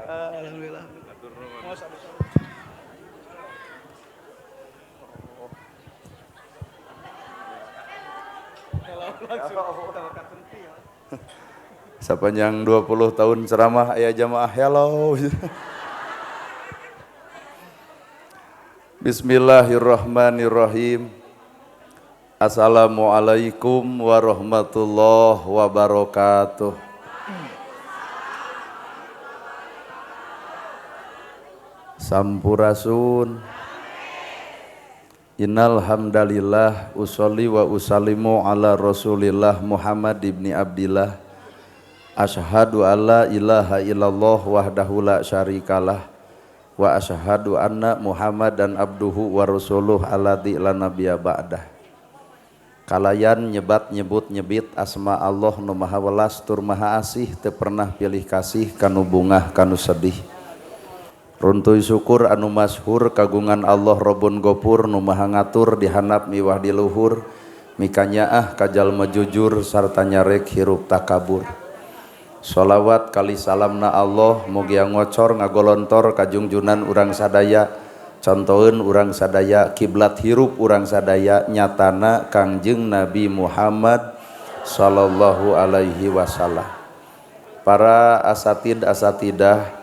Alhamdulillah. Sepanjang 20 tahun ceramah aya jamaah hello. Bismillahirrahmanirrahim. Assalamualaikum warahmatullahi wabarakatuh. Sampurasun. Innal hamdalillah usolli wa usallimu ala Rasulillah Muhammad ibni Abdillah. Asyhadu alla ilaha illallah wahdahu la syarikalah wa asyhadu anna Muhammadan abduhu wa rasuluh alladzi la nabiyya ba'dah. Kalayan nyebat nyebut nyebit asma Allah nu maha welas tur maha asih teu pernah pilih kasih kanu bungah kanu sedih. Runtuy syukur anu masyhur kagungan Allah Rabbun Gopur nu maha ngatur di handap miwah di luhur mikanyaah kajalma jujur sarta nyarek hirup takabur. Sholawat kali salamna Allah mugia ngocor ngagolontor kajungjunan urang sadaya contoheun urang sadaya kiblat hirup urang sadaya nyatana Kangjeng Nabi Muhammad sallallahu alaihi wasallam. Para asatidah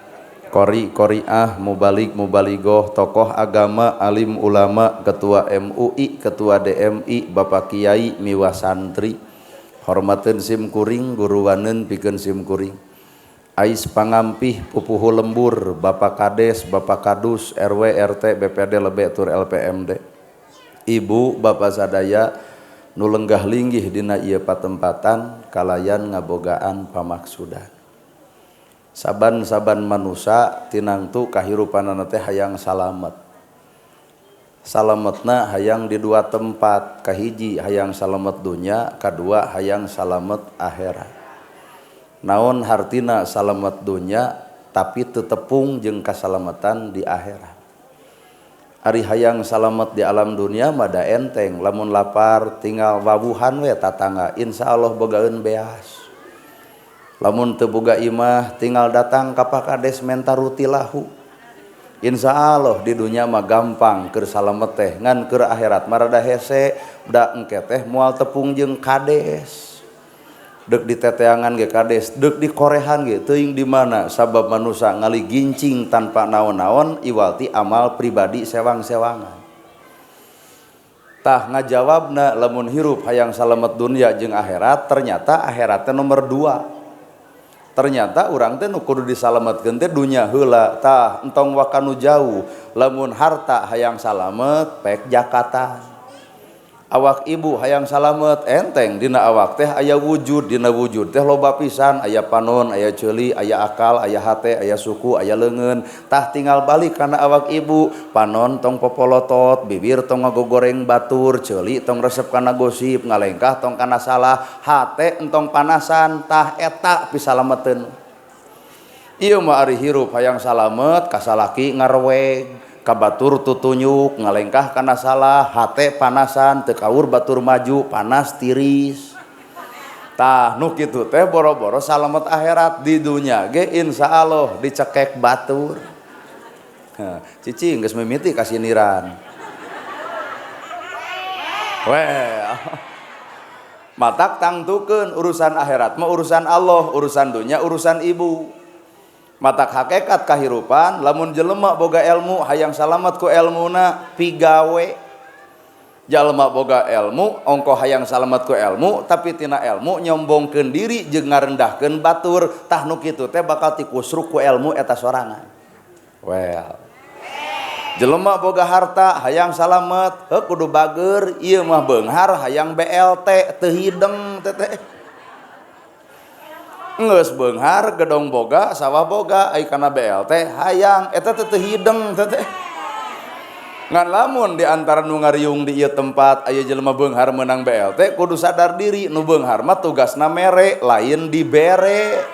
qori-qoriah, mubalik mubaligoh, tokoh agama, alim ulama, ketua MUI, ketua DMI, Bapak Kiai, miwah santri, hormateun sim kuring, guruwaneun pikeun sim kuring. Ais pangampih pupuhu lembur, Bapak Kades, Bapak Kadus, RW, RT, BPD, Lebe, tur LPMD. Ibu, Bapak sadaya, nu lenggah linggih dina ieu patempatan, kalayan ngabogaan pamaksudan. Saban-saban manusia tinangtu kahirupanana teh hayang salamet. Salametna hayang di dua tempat, kahiji hayang salamet dunya, kadua hayang salamet akhirat. Naon hartina salamet dunya tapi teu tepung jeung kasalametan di akhirat. Ari hayang salamet di alam dunia mah da enteng, lamun lapar tinggal wawuhan we tatangga, insyaallah bogaeun beas. Lamun teu boga imah tinggal datang ka Pak Kades menta rutilahu. Insyaallah di dunya mah gampang keur salamet teh, ngan keur akhirat mah rada hese, da engke teh moal tepung jeung kades. Deuk diteteangan ge kades, deuk di korehan ge teuing di mana sabab manusia ngali gincing tanpa naon-naon iwalti amal pribadi sewang-sewangan. Tah ngajawabna lamun hirup hayang salamet dunya jeung akhirat, ternyata akhirat teh nomor 2. Ternyata urang teh nu kudu disalametkeun teh dunya heula, tah entong wakanu jauh. Lamun harta hayang salamet pek jakatan. Awak ibu hayang salamet enteng dina awak teh aya wujud, dina wujud teh loba pisan, aya panon, aya ceuli, aya akal, aya hate, aya suku, aya leungeun. Tah tinggal balik kana awak ibu, panon tong popolotot, bibir tong ngagogoreng batur, ceuli tong resep kana gosip, ngalengkah tong kana salah, hate entong panasan, tah eta pisalameteun. Ieu mah ari hirup hayang salamet, kasalaki ngarweg, kabatur tutunyuk, ngalengkah kana salah, hate panasan, teu kaur batur maju, panas tiris. Tah nu kitu teh boro-boro salamet akhirat, di dunya ge insyaallah dicekek batur. Cicing geus mimiti kasiniran. Well. Matak tangtukeun urusan akhirat mah urusan Allah, urusan dunya urusan ibu. Matak hakikat kahirupan lamun jelema boga ilmu hayang salamet ku ilmuna pigawe. Jalema boga ilmu ongko hayang salamet ku ilmu tapi tina ilmu nyombongkeun diri jeung ngarendahkeun batur, tah nu kitu teh bakal tikusruk ku ilmu eta sorangan. Well. Jelema boga harta hayang salamet, heuh kudu bager, ieu mah beunghar hayang BLT teu hideng teh. Ngeus beunghar gedong boga sawah boga ai kana BLT hayang eta teh hideng teh. Ngan lamun di antara nu ngariung di ieu tempat aya jelema beunghar meunang BLT kudu sadar diri nu beunghar mah tugasna mere lain dibere.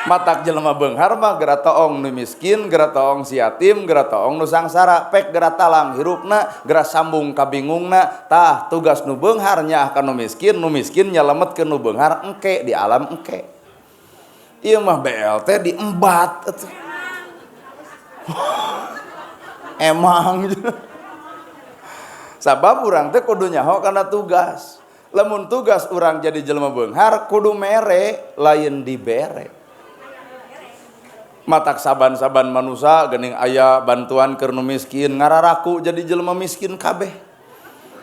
Matak jelema beunghar mah geura toong nu miskin, geura toong si yatim, geura toong nu sangsara, pek geura talang hirupna, geura sambung kabingungna. Tah tugas nu beunghar nyaah ka nu miskin nyalametkeun nu beunghar engke di alam engke. Ieu mah BLT diembat atuh. Emang sabab urang teh kudu nyaho kana tugas. Lamun tugas urang jadi jelema beunghar kudu mere lain dibere. Matak saban-saban manusia geuning aya bantuan keur nu miskin ngararaku jadi jelema miskin kabeh.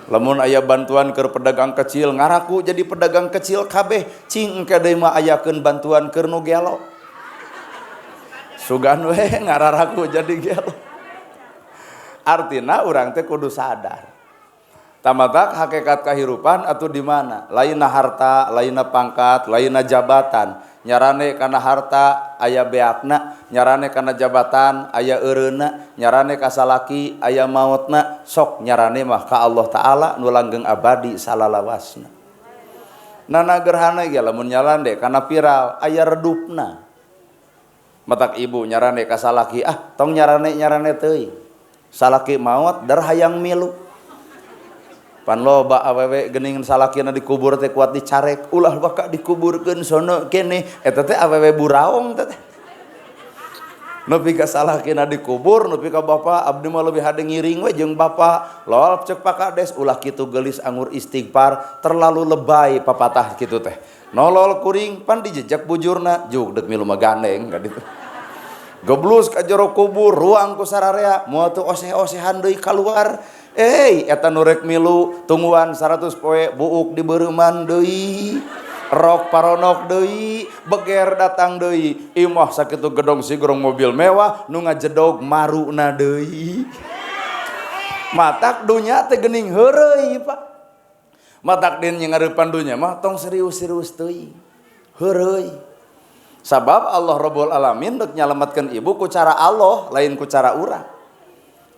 Lamun aya bantuan keur pedagang kecil ngaraku jadi pedagang kecil kabeh. Cing engke deui mah ayakeun bantuan keur nu gelo. Sugan we ngararaku jadi gelo. Artina urang teh kudu sadar. Tamatak hakikat kahirupan atuh di mana? Lainna harta, lainna pangkat, lainna jabatan. Nyarane kana harta aya beakna, nyarane kana jabatan aya eureuna, nyarane ka salaki aya mautna, sok nyarane mah ka Allah taala nu langgeng abadi salalawasna. Nana gerhana ge lamun nyalande kana viral aya redupna. Matak ibu nyarane ka salaki, tong nyarane teuing. Salaki maot dar hayang milu. Pan loba awewe geuning salakina dikubur teh kuat dicarek, ulah baka dikuburkeun sono kene, eta teh awewe buraong teh. Nepi ka salakina dikubur, nepi ka bapa abdi mah leuwih hade ngiring we jeung bapa. Lol ceuk pakades ulah kitu geulis anggur istighfar, terlalu lebay papatah kitu teh. Nolol kuring pan dijejak bujurna, juk deuk milu mah gandeng ka ditu. Goblus ka jero kubur, ruang ku sararea, moal teu oseh-osehan deui kaluar. Eta nurek milu tungguan 100 poe buuk dibeureman deui. Rok paronok deui, beger datang deui. Imah sakitu gedong sigrong mobil mewah nu ngajedog maruna deui. Matak dunya teh geuning heureuy, Pak. Matak din ngareupan dunya mah tong serius-serius teuing. Heureuy. Sabab Allah Rabbul Alamin dek nyalametkeun ibu ku cara Allah lain ku cara urang.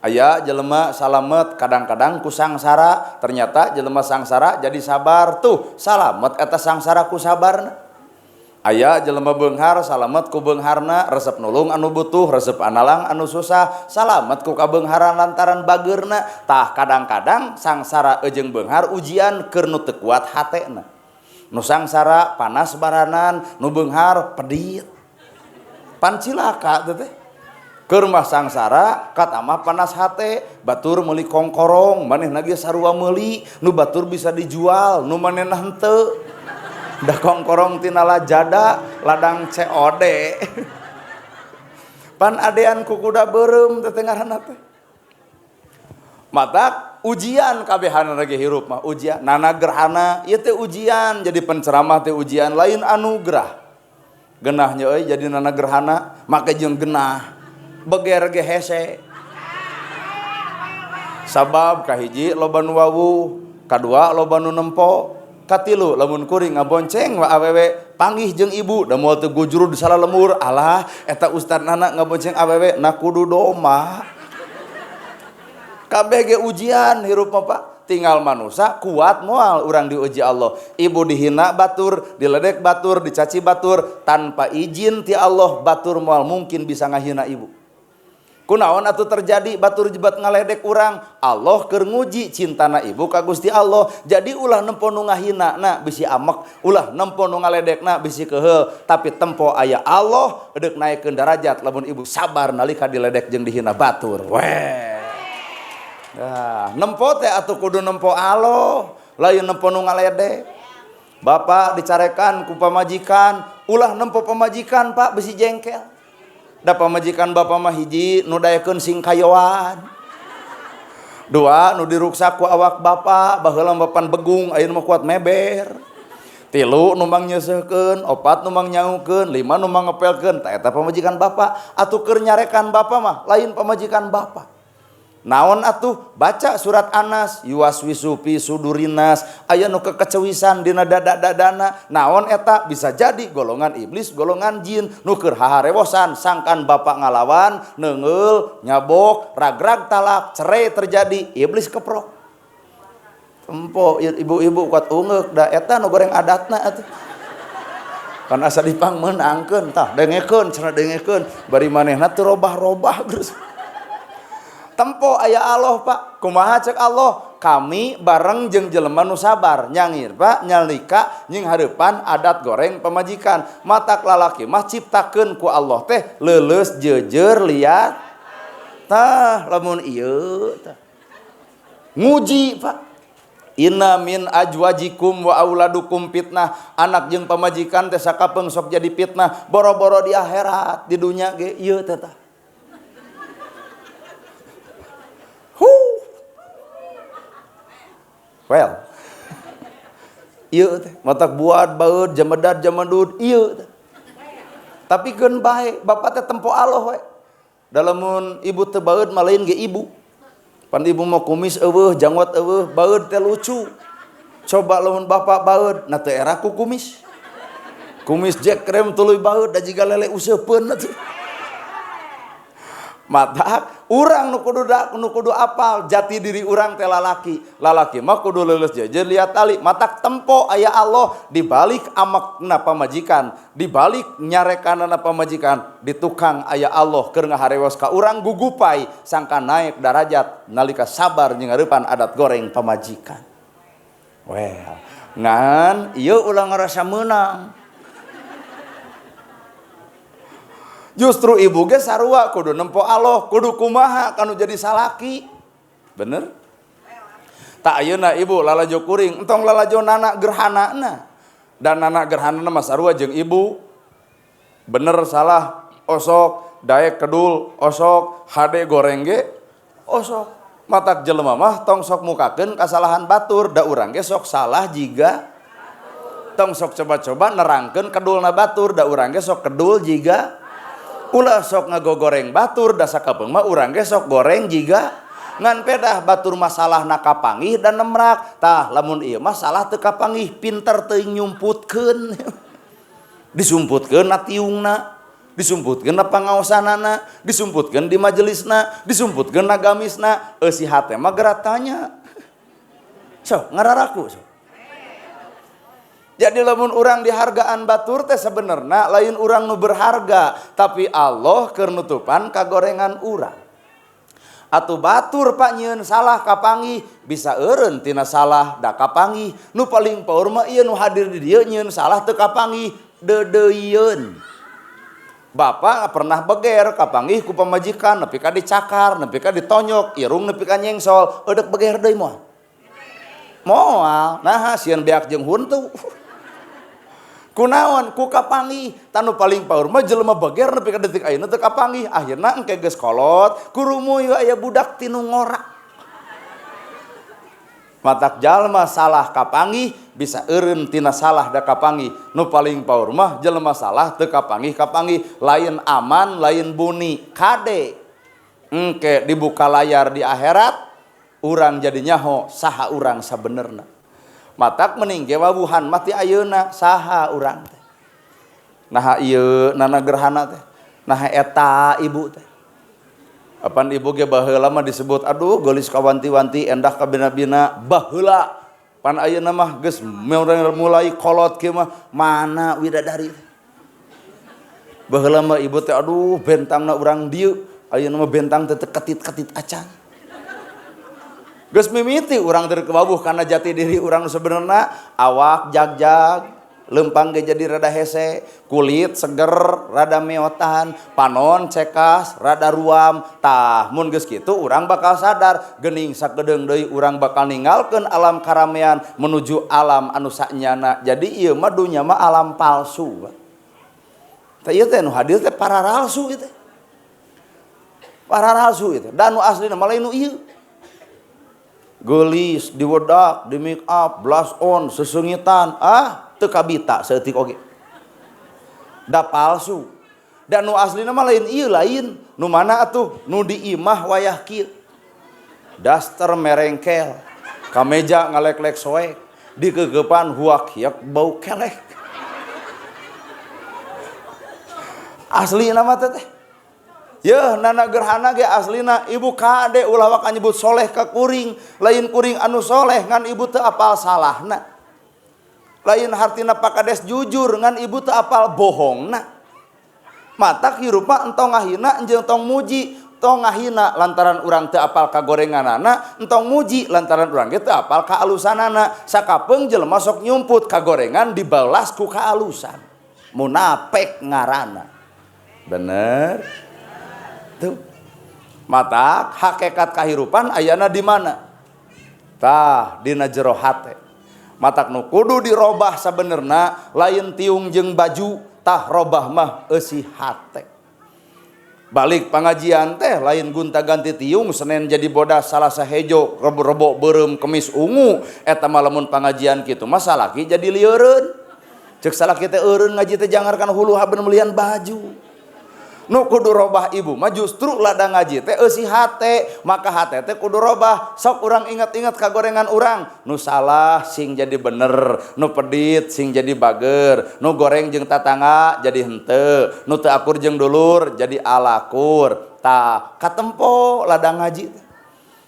Aya jelema salamet kadang-kadang ku sangsara, ternyata jelema sangsara jadi sabar tuh salamet eta sangsara ku sabarna. Aya jelema beunghar salamet ku beungharna, resep nulung anu butuh, resep analang anu susah, salamet ku kabeungharan lantaran bageurna. Tah kadang-kadang sangsara jeung beunghar ujian keur nu teu kuat hatena. Nu sangsara panas baranan, nu beunghar pedit. Pan cilaka teh. Keur mah sangsara kata mah panas hate, batur meuli kongkorong, manehna ge sarua meuli, nu batur bisa dijual, nu manehna henteu. Da kongkorong tina lajada, ladang COD. Pan adean ku kuda beureum teh ngaranna teh. Matak ujian kabehana ge hirup mah ujian. Nana gerhana ieu teh ujian, jadi penceramah teh ujian lain anugerah. Genahnya euy jadi nana gerhana, make jeung genah. Beger ge hese. Sabab kahiji loba nu wawuh, kadua loba nu nempo, katilu lamun kuring ngabonceng wa awewe panggih jeung ibu da moal teu gujuru di salah lemur, alah eta ustad nana ngabonceng awewe na kudu doma. Kabeh ge ujian hirup mah Pak. Tinggal manusia kuat moal urang diuji Allah. Ibu dihina batur, diledek batur, dicaci batur, tanpa izin ti Allah batur moal mungkin bisa ngahina ibu. Kunaon atuh terjadi batur jebat ngaledek urang, Allah keur nguji cintana ibu ka Gusti Allah. Jadi ulah nempo nu ngahinana bisi amek, ulah nempo nu ngaledekna bisi keheul, tapi tempo aya Allah edeuk naikkeun darajat lamun ibu sabar nalika diledek jeung dihina batur. Weh. Nah, nempo teh atuh kudu nempo Allah, lain nempo nu ngaledek. Bapak dicarekan ku pamajikan, ulah nempo pamajikan Pak bisi jengkel. Da pamajikan bapak mah hiji nu daekeun sing kayoan. Dua nu diruksak ku awak bapak, baheula bapan begung ayeuna mah kuat meber. Tilu nu mang nyeuseuhkeun, opat nu mang nyaungkeun, lima nu mang ngepelkeun. Tah eta pamajikan bapak, atuh keur nyarekan bapak mah lain pamajikan bapak. Naon atuh baca surat Anas, yuwaswisu fi sudurinas, aya nu kekecewisan dina dada-dadana. Naon eta bisa jadi golongan iblis, golongan jin nu keur haharewosan sangkan bapak ngalawan, neungeul, nyabok, ragrag talak, cerai terjadi, iblis keprok. Tempo ibu-ibu kuat ungeuk da eta nu goreng adatna atuh. Kan asa dipang meunangkeun tah dengekeun cenah dengekeun bari manehna teu robah-robah geus. Tempo aya Allah Pak, kumaha cek Allah, kami bareng jeung jelema nu sabar nyangir Pak nyalika nying hareupan adat goreng pamajikan matak lalaki mah ciptakeun ku Allah teh leuleus jeujer liat tah lamun ieu tah nguji Pak inna min ajwajikum wa auladukum fitnah anak jeung pamajikan teh sakapeung sok jadi fitnah boro-boro di akhirat di dunya ge ieu teh tah well ieu teh matak buat baeud jamedat jamadud ieu teh tapi keun bae bapak teh tempo Allah we dalamun ibu teu baeud mah lain ge ibu pan ibu mah kumis eueuh janggot eueuh baeud teh lucu coba lamun bapak baeud na teu era ku kumis Jack krem tuluy baeud da jiga lele useupeun atuh matak urang nu kudu apal jati diri urang teh lalaki mah kudu leuleus jeujeur liat tali matak tempo aya Allah dibalik amakna pamajikan dibalik nyarekanana pamajikan di tukang aya Allah keur ngaharewas ka urang gugupai sangka naik darajat nalika sabar jeung hareupan adat goreng pamajikan well ngan ieu ulah ngarasa meunang. Justru ibu ge sarua kudu nempo Allah, kudu kumaha kanu jadi salaki. Bener? Tak ayeuna ibu lalajo kuring, entong lalajo nana gerhanana. Dan nana gerhanana mah sarua jeung ibu. Bener salah osok, daek kedul osok, hade goreng ge osok. Matak jelema mah tong sok mukakeun kasalahan batur, da urang ge sok salah jiga tong sok coba-coba nerangkeun kedulna batur, da urang ge sok kedul jiga ulah sok ngagogoreng batur da sakapeung mah urang ge sok goreng jiga ngan pedah batur masalah na kapangih dan nemrak tah lamun ieu mah salah teu kapangih pinter teuing nyumputkeun disumputkeun na tiungna disumputkeun na pangaosanana disumputkeun di majelisna disumputkeun na gamisna eusi hate mah geura tanya sok ngararaku sok. Jadi lamun urang dihargaan batur teh sebenarnya lain urang nu berharga, tapi Allah keur nutupan kagorengan urang. Atuh batur Pak nyieun salah kapangih bisa eureun tina salah da kapangih. Nu paling paur mah ieu nu hadir di dieu nyieun salah teu kapangih deudeuyeun. Bapak pernah beger kapangih ku pamajikan nepi ka dicakar, nepi ka ditonyok, irung nepi ka nyengsol, eudek beger deui moal. Moal, nah sieun beak jeung huntu. Kunaon ku kapangih tanu paling paur mah jelema beger nepi ka detik ayeuna teu kapangih akhirna engke geus kolot ku rumuy aya budak tinu ngora matak jalma salah kapangih bisa eureun tina salah da kapangih nu paling paur mah jelema salah teu kapangih lain aman lain buni kade engke dibuka layar di akhirat urang jadi nyaho saha urang sabenerna matak mending ge wawuhan mati ayeuna saha urang teh nah ieu nana gerhana teh nah eta ibu teh apan ibu ge baheula mah disebut aduh geulis kawanti-wanti endah ka bina-bina baheula pan ayeuna mah geus mulai kolot kieu mah mana widadari baheula mah ibu teh aduh bentangna urang dieu ayeuna mah bentang teh ketit-ketit acan geus mimiti urang teu kewabuh karena jati diri urang sebenarnya awak jag-jag lempang ge jadi rada hese kulit seger rada meotan panon cekas rada ruam tah mun geus kitu urang bakal sadar geuning sakedeung deui urang bakal ninggalkeun alam karamean menuju alam anu sanyana jadi ieu mah dunya mah alam palsu tah ieu teh nu hadir teh pararalsu ieu teh pararalsu ieu teh dan nu aslina mah lain nu ieu gelis, diwedak, di make up, blush on, sesengitan, teu kabita saeutik oge. Da palsu. Dan nu aslina mah lain ieu lain, nu mana atuh? Nu di imah wayah kieu. Daster merengkel, kameja ngalek-lek soek, di kegeupan huak hiak bau kelek. Aslina mah teh. Yeuh nana gerhana ge aslina ibu kade ulah waka nyebut soleh ka kuring lain kuring anu soleh ngan ibu teu apal salahna lain hartina pakades jujur ngan ibu teu apal bohongna matak hirup mah entong ngahina jeung tong muji tong ngahina lantaran urang teu apal kagorenganana, entong muji lantaran urang ge teu apal kaalusanana. Sakapeung jelema sok nyumput kagorengan dibalas ku kaalusan. Munafik ngaranna. Bener? Tuh. Mata hakikat kahirupan ayana di mana? Tah dina jero hate. Matak nu kudu dirobah sabenerna lain tiung jeung baju, tah robah mah eusi hate. Balik pengajian teh lain gonta-ganti tiung Senin jadi bodas Salasa hejo rebo-rebo beureum Kemis ungu eta mah lamun pengajian kitu mah salaki jadi lieureun. Ceuk salaki teh eureun ngaji teh jangarkan hulu haben melian baju. Nu kudu robah ibu mah justru lada ngaji teh eusi hate, maka hate teh kudu robah. Sok urang ingat-ingat kagorengan urang, nu salah sing jadi bener, nu pedit sing jadi bager, nu goreng jeung tatangga jadi henteu, nu teu akur jeung dulur jadi alakur. Tah katempo lada ngaji teh.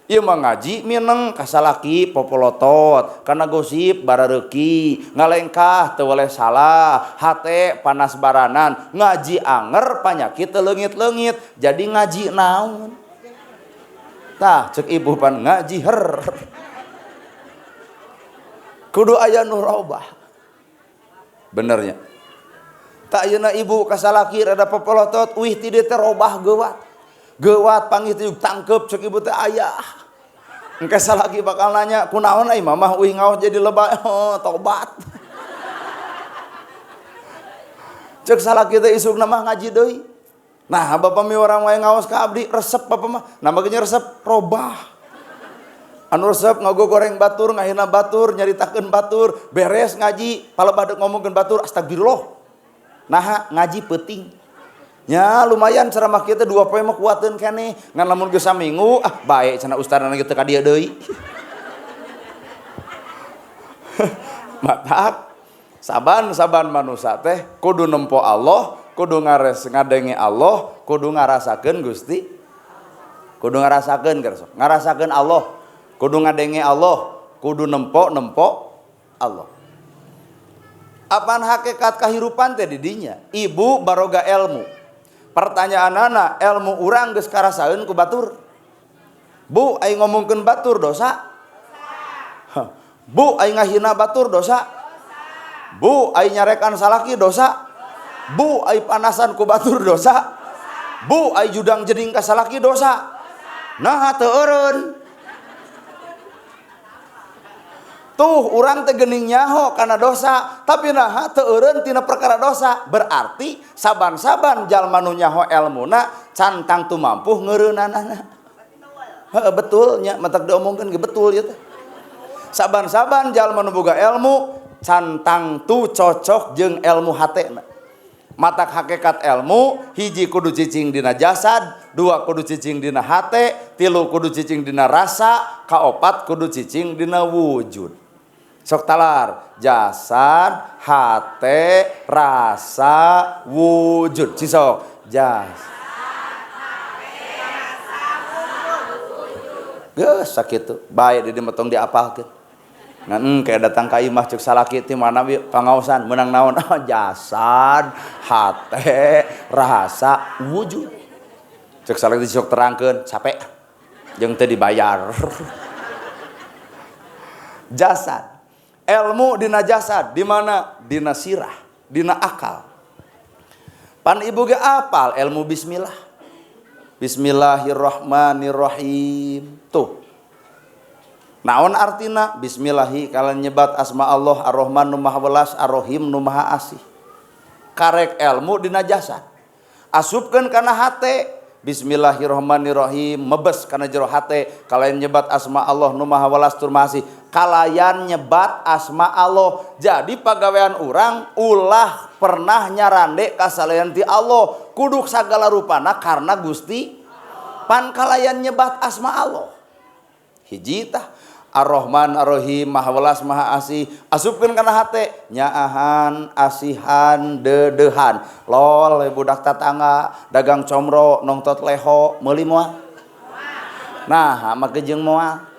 Ieu mah ngaji mineng kasalaki popolotot, kana gosip barareuki, ngalengkah teu waleh salah, hate panas baranan, ngaji anger panyakit teu leungit-leungit, jadi ngaji naon? Tah ceuk ibu pan ngaji her. Kudu aya nu robah. Benernya. Tak ayeuna ibu kasalaki rada popolotot, wih ti dieu teh robah geuwat. Geuwat panggih teh tangkep ceuk ibu teh aya. Engke salaki bakal nanya, kunaon ai mamah uih ngaos jadi lebay? Oh, tobat. Ceuk salaki teh isukna mah ngaji deui. Nah, bapak mi orang wae ngaos ka abdi, resep bapak mah. Namakeun resep robah. Anu resep ngago goreng batur, ngahina batur, nyaritakeun batur, beres ngaji, palebah deuk ngomongkeun batur, astagfirullah. Nah, ngaji peuting. Ya lumayan ceramah kita 2 poe mah kuateun keneh ngan lamun geus saminggu bae cenah ustadna kitu ka dieu deui. Matak saban-saban manusia teh kudu nempo Allah, kudu ngadenge Allah, kudu ngarasakeun Gusti. Kudu ngarasakeun keur ngarasakeun Allah, kudu ngadenge Allah, kudu nempo Allah. Apaan hakikat kahirupan teh di dinya? Ibu baroga ilmu. Pertanyaan anak, ilmu urang geus karasaeun ku batur. Bu, ai ngomongkeun batur dosa? Bu, ai ngahina batur dosa? Bu, ai nyarekan salaki dosa? Bu, ai panasan ku batur dosa? Bu, ai judang jeding ka salaki dosa? Nah, teu eureun. Tuh urang teh geuning nyaho kana dosa, tapi naha teu eureun tina perkara dosa. Berarti saban-saban jalma nu nyaho elmuna cantang tumampuh ngeureunanana. Heeh betul nya, matak diomongkeun ge betul ieu teh. Saban-saban jalma nu boga ilmu cantang tu cocok jeung ilmu hatena. Matak hakikat ilmu hiji kudu cicing dina jasad, 2 kudu cicing dina hate, 3 kudu cicing dina rasa, kaopat kudu cicing dina wujud. Sok talar jasad, hate, rasa, wujud. Cisok jasad, hate, rasa, wujud. Geus sakitu. Bae di dieu tong diapalkeun. Ngan kayak datang ka imah ceuk salaki ti mana pangaosan meunang naon? Jasad, hate, rasa, wujud. Ceuk salaki sok terangkeun capek jeung teu dibayar. Jasad. Ilmu dina jasad, di mana? Dina sirah, dina akal. Pan ibu ge apal ilmu bismillah. Bismillahirrahmanirrahim. Tuh. Naon artina? Bismillahi kalian nyebat asma Allah Ar-Rahman nu Maha Welas, Ar-Rahim nu Maha Asih. Karek ilmu dina jasad. Asupkeun kana hate. Bismillahirrahmanirrahim, mebes kana jero hate kalayan nyebat asma Allah nu Maha Welas tur Maha Asih. Kalayan nyebat asma Allah. Jadi pagawean urang ulah pernah nyarande kasalean ti Allah kudu sagala rupana karena Gusti pan kalayan nyebat asma Allah. Hiji tah Ar-Rahman Ar-Rahim Maha Welas Maha Asih. Asupkeun kana hate nyaahan asihan dedehan. Lol budak tatangga dagang comro nongtot leho meuli moal. Nah make jeung moal.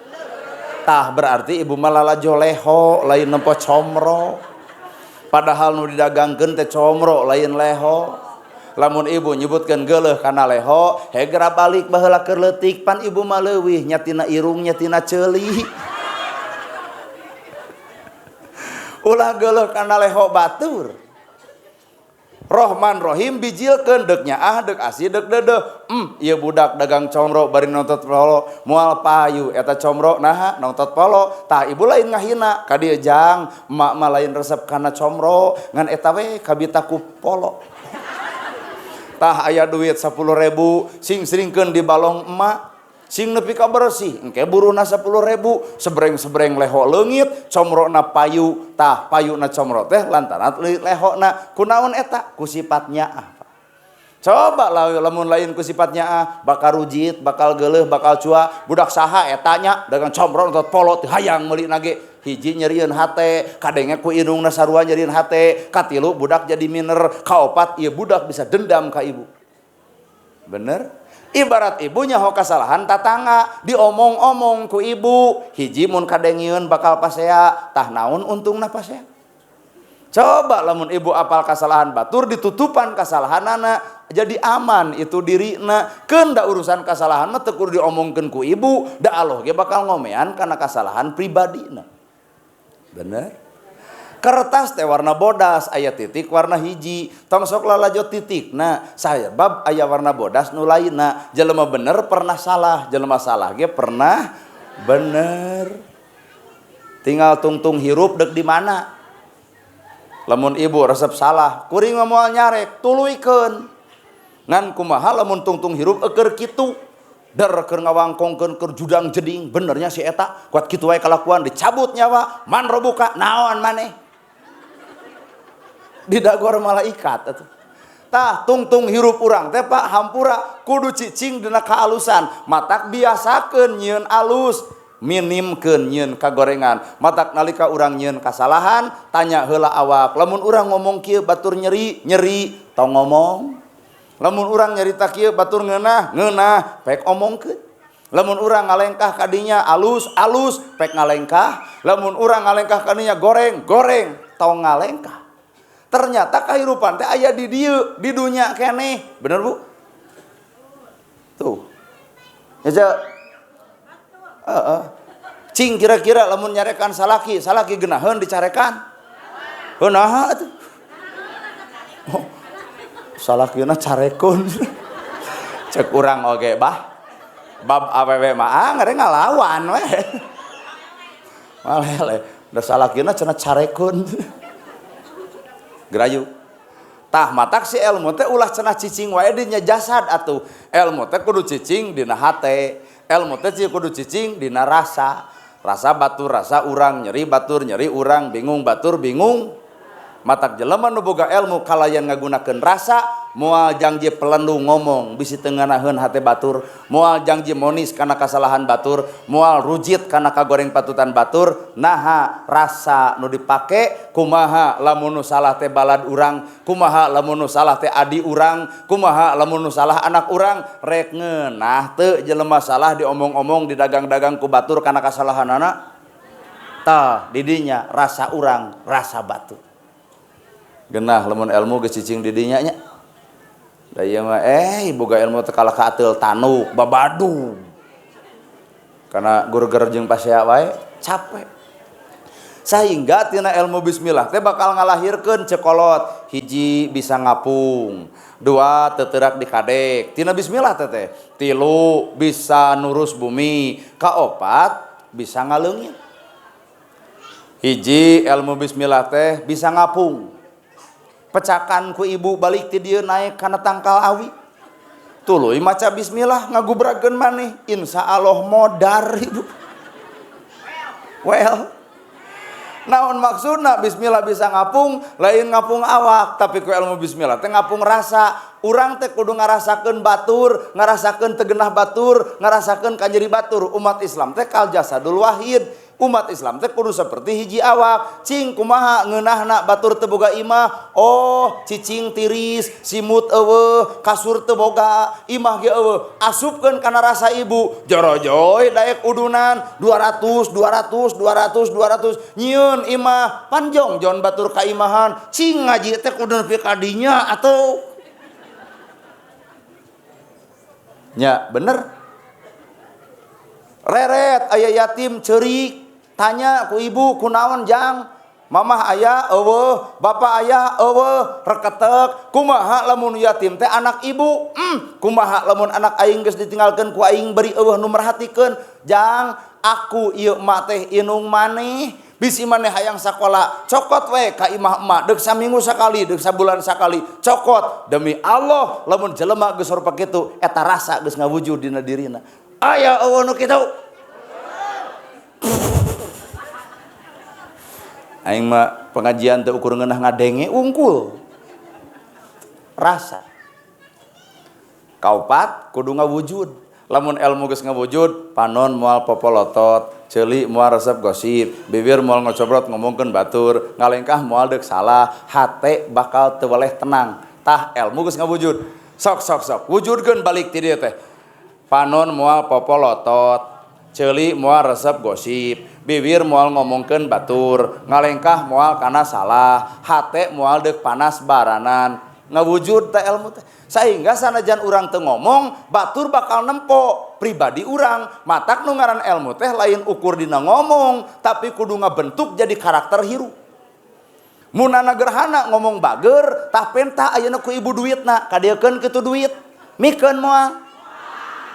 Tah berarti ibu malala joleho lain nempo comro. Padahal nu didagangkeun teh comro lain leho. lamun ibu nyebutkeun geuleuh kana leho hegera balik baheula keur leutik pan ibu mah leuwih nya tina irung nya tina ceuli. Ulah geuleuh kana leho batur. Rohman Rohim bijilkeun deuk nyaah deuk asih deuk deudeuh. Ieu budak dagang comro bari nontot polo moal payu eta comro naha nontot polo. Tah ibu lain ngahina ka dieu jang emak mah lain resep kana comro ngan eta we kabita ku polo. Tah aya duit 10.000 sing seringkeun di balong emak sing nepi ka bersih engke buruna 10.000 sebreng-sebreng leho leungit comrona payu tah payuna comro teh lantaran lehona kunaon eta ku sifatnya apa coba lamun lain ku sifatnya bakal rujit bakal geuleuh bakal cua budak saha eta nya dagang comro nontot polo teh hayang meuli nage hiji nyerieun hate kadenge ku indungna sarua nyerieun hate katilu budak jadi minder kaopat ieu budak bisa dendam ka ibu bener. Ibarat ibunya ho kasalahan tatangga diomong-omong ku ibu hiji mun kadengieun bakal pasea tah naon untungna pasea coba lamun ibu apal kasalahan batur ditutupan kasalahanana jadi aman itu dirina keun da urusan kasalahan mah teu kudu diomongkeun ku ibu da Allah ge bakal ngomean kana kasalahan pribadina bener. Kertas teh warna bodas aya titik warna hiji tong sok lalajot titik nah sabab aya warna bodas nu lainna jelema bener pernah salah jelema salah ge pernah bener tinggal tungtung hirup deuk di mana lamun ibu resep salah kuring moal nyarek tuluikeun ngan kumaha lamun tungtung hirup eukeur kitu der keur ngawangkongkeun keur judang jeding benernya si eta kuat kitu wae kalakuan dicabut nyawa man robuka naon maneh didagor malaikat atuh. Tah tungtung hirup urang teh Pak hampura kudu cicing dina kaalusan. Matak biasakeun nyieun alus, minimkeun nyieun kagorengan. Matak nalika urang nyieun kasalahan, tanya heula awak. Lamun urang ngomong kieu batur nyeri, nyeri, tong ngomong. Lamun urang nyarita kieu batur ngeunah, ngeunah, pek omongkeun. Lamun urang ngalengkah kadinya alus, alus, pek ngalengkah. Lamun urang ngalengkah kadinya goreng, goreng, tong ngalengkah. Ternyata kehidupan teh aya di dieu di dunia keneh bener Bu tuh ya cing kira-kira lamun nyarekan salaki geunaheun dicarekan heunaha atuh oh, salakina carekun cek urang oge bab awewe mah ngare ngalawan we malele da salakina cenah carekun gerayu tah matak si ilmu teh ulah cenah cicing wae di jasad atuh ilmu teh kudu cicing dina hate ilmu teh kudu cicing dina rasa batur rasa urang nyeri batur nyeri urang bingung batur bingung matak jelema nu boga ilmu kalayan ngagunakeun rasa moal janji pelendu ngomong bisi teu nganaheun hate batur moal janji monis kana kasalahan batur moal rujit kana kagoreng patutan batur naha rasa nu dipake kumaha lamun nu salah teh balad urang kumaha lamun nu salah teh adi urang kumaha lamun nu salah anak urang rek ngeunah teu jelema salah diomong-omong didagang-dagang ku batur kana kasalahanana tah didinya rasa urang rasa batur genah lamun ilmu geus cicing di dinya nya da ieu mah boga ilmu teh kalah ka ateul tanuk babadu kana gur-gur jeung pasea wae capek sehingga tina ilmu bismillah teh bakal ngalahirkeun cekolot hiji bisa ngapung dua teu teurak dikadek tina bismillah teh tilu bisa nurus bumi kaopat bisa ngaleungit hiji ilmu bismillah teh bisa ngapung pecakan ku ibu balik ti dieu naik kana tangkal awi tuluy maca bismillah ngagubrakeun maneh insyaallah modar ibu well naon maksudna bismillah bisa ngapung lain ngapung awak tapi ku ilmu bismillah teh ngapung rasa urang teh kudu ngarasakeun batur ngarasakeun tegenah batur ngarasakeun kanjeri batur umat Islam teh kal jasadul wahid umat Islam teh kudu seperti hiji awak cing kumaha ngeunahna batur teu boga imah oh cicing tiris simut eueuh kasur teu boga imah ge eueuh asupkeun kana rasa ibu jorojoy daek udunan 200 nyieun imah panjong jon batur ka imahan cing ngaji teh kudu nepi ka dinya atuh nya bener. Reret aya yatim ceurik tanya ku ibu kunaon jang, mamah aya eueuh bapak aya eueuh reketek kumaha lamun yatim teh anak ibu, kumaha lamun anak aing geus ditinggalkeun ku aing beri eueuh nu merhatikeun, jang aku ieu emak teh inung maneh bisi maneh hayang sakola cokot we ka imah emak deuk saminggu sakali deuk sabulan sakali cokot demi Allah lamun jelema geus rupa kitu eta rasa geus ngawujud dina dirina. Aya eueuh nu kitu aing mah pengajian teu ukur ngeunah ngadenge ungkul rasa. Kaopat kudu ngawujud. Lamun ilmu geus ngawujud panon moal popolotot, ceuli moal resep gosip, bibir moal ngocobrot ngomongkeun batur, ngalengkah moal deuk salah, hate bakal teu weleh tenang. Tah ilmu geus ngawujud. Sok wujudkeun balik ti dieu teh. Panon moal popolotot, ceuli moal resep gosip, bibir moal ngomongkeun batur, ngalengkah moal kana salah, hate moal deuk panas baranan. Ngawujud teh ilmu teh. Sehingga sanajan urang teu ngomong, batur bakal nempo pribadi urang. Matak nu ngaran ilmu teh lain ukur dina ngomong, tapi kudu ngabentuk jadi karakter hirup. Munana gerhana ngomong bager, tah pentah ayeuna ku ibu duitna, kadiekeun kitu duit. Mikeun moal.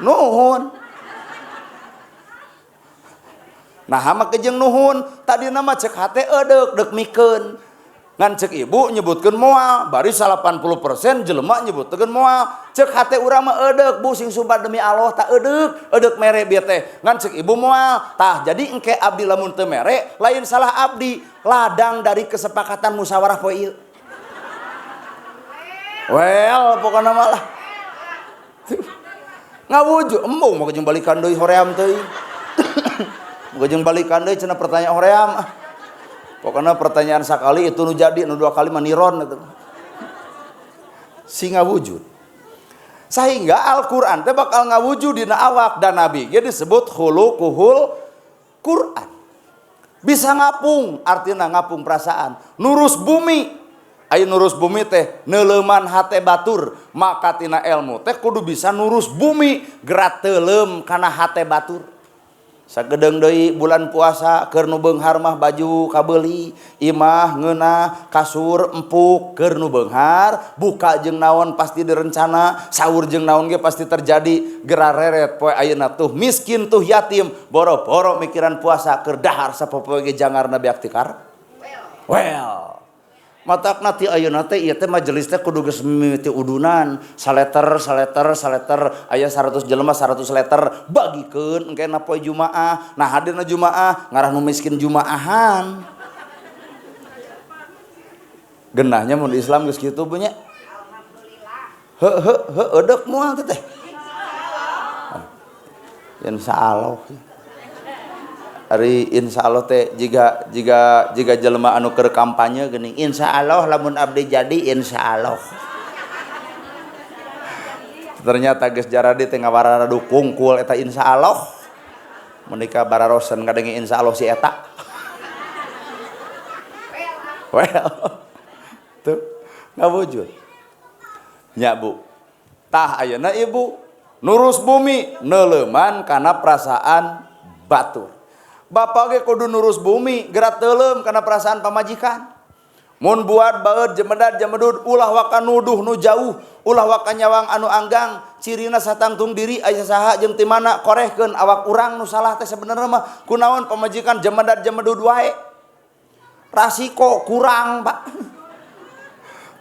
Nuhun. Nah mah kejeng nuhun, tadina mah cek hate edeuk deuk mikeun. Ngan cek ibu nyebutkeun moal, bari 80% jelema nyebutkeun moal. Cek hate urang mah edeuk Bu sing sumpah demi Allah tak edeuk mere bieu teh. Ngan cek ibu moal, tah jadi engke abdi lamun teu mere lain salah abdi, ladang dari kesepakatan musyawarah poe ieu. Well pokona mah lah. Ngawujud embung mah jeung balikan deui hoream teuing. Muga jeung balikan deui cenah pertanyaan hoream. Pokoknya pertanyaan sakali itu nu jadi, nu dua kali maniron itu. Si ngawujud. Sehingga Al-Qur'an teh bakal ngawujud dina awak dan nabi ge disebut khuluquhul Qur'an. Bisa ngapung, artinya ngapung perasaan. Nurus bumi. Aya nurus bumi teh neuleuman hate batur, maka tina ilmu teh kudu bisa nurus bumi, gerak teuleum kana hate batur. Sagedeung deui bulan puasa keur nu beunghar mah baju kabeuli, imah ngeunah, kasur empuk keur nu beunghar, buka jeung naon pasti direncana, sahur jeung naon ge pasti terjadi, gerareret poe ayeuna tuh miskin tuh yatim, boro-boro mikiran puasa keur dahar sapopoe ge jangarna beak tikar. Well. Matak nanti ayeuna teh ieu teh majelis teh kudu geus mimiti udunan, saleter aya 100 jelema 100 letter bagikeun engkena poe Jumaah. Nah hadirna Jumaah ngarah nu miskin Jumaahan. Genahnya mun di Islam geus kitu punya. Alhamdulillah. Eudeuh moal teh. Insyaallah. Ari insyaallah teh jika jelema anu keur kampanye geuning insyaallah lamun abdi jadi insyaallah. Ternyata geus jaradi teh ngawararadu kungkul eta insyaallah. Menika bararosen ngadenge insyaallah si eta. Well. Tuh ngawujud. Nya Bu. Tah ayeuna ibu nurus bumi neuleuman kana perasaan batur. Bapak ge kudu nurus bumi, gerak teuleum kana perasaan pamajikan. Mun buat baeud jemedat jemedud ulah waka nuduh nu jauh, ulah waka nyawang anu anggang, cirina satangtung diri aya saha jeung ti mana korehkeun awak urang nu salah teh sabenerna mah kunaon pamajikan jemedat jemedud wae. Rasiko kurang, Pak.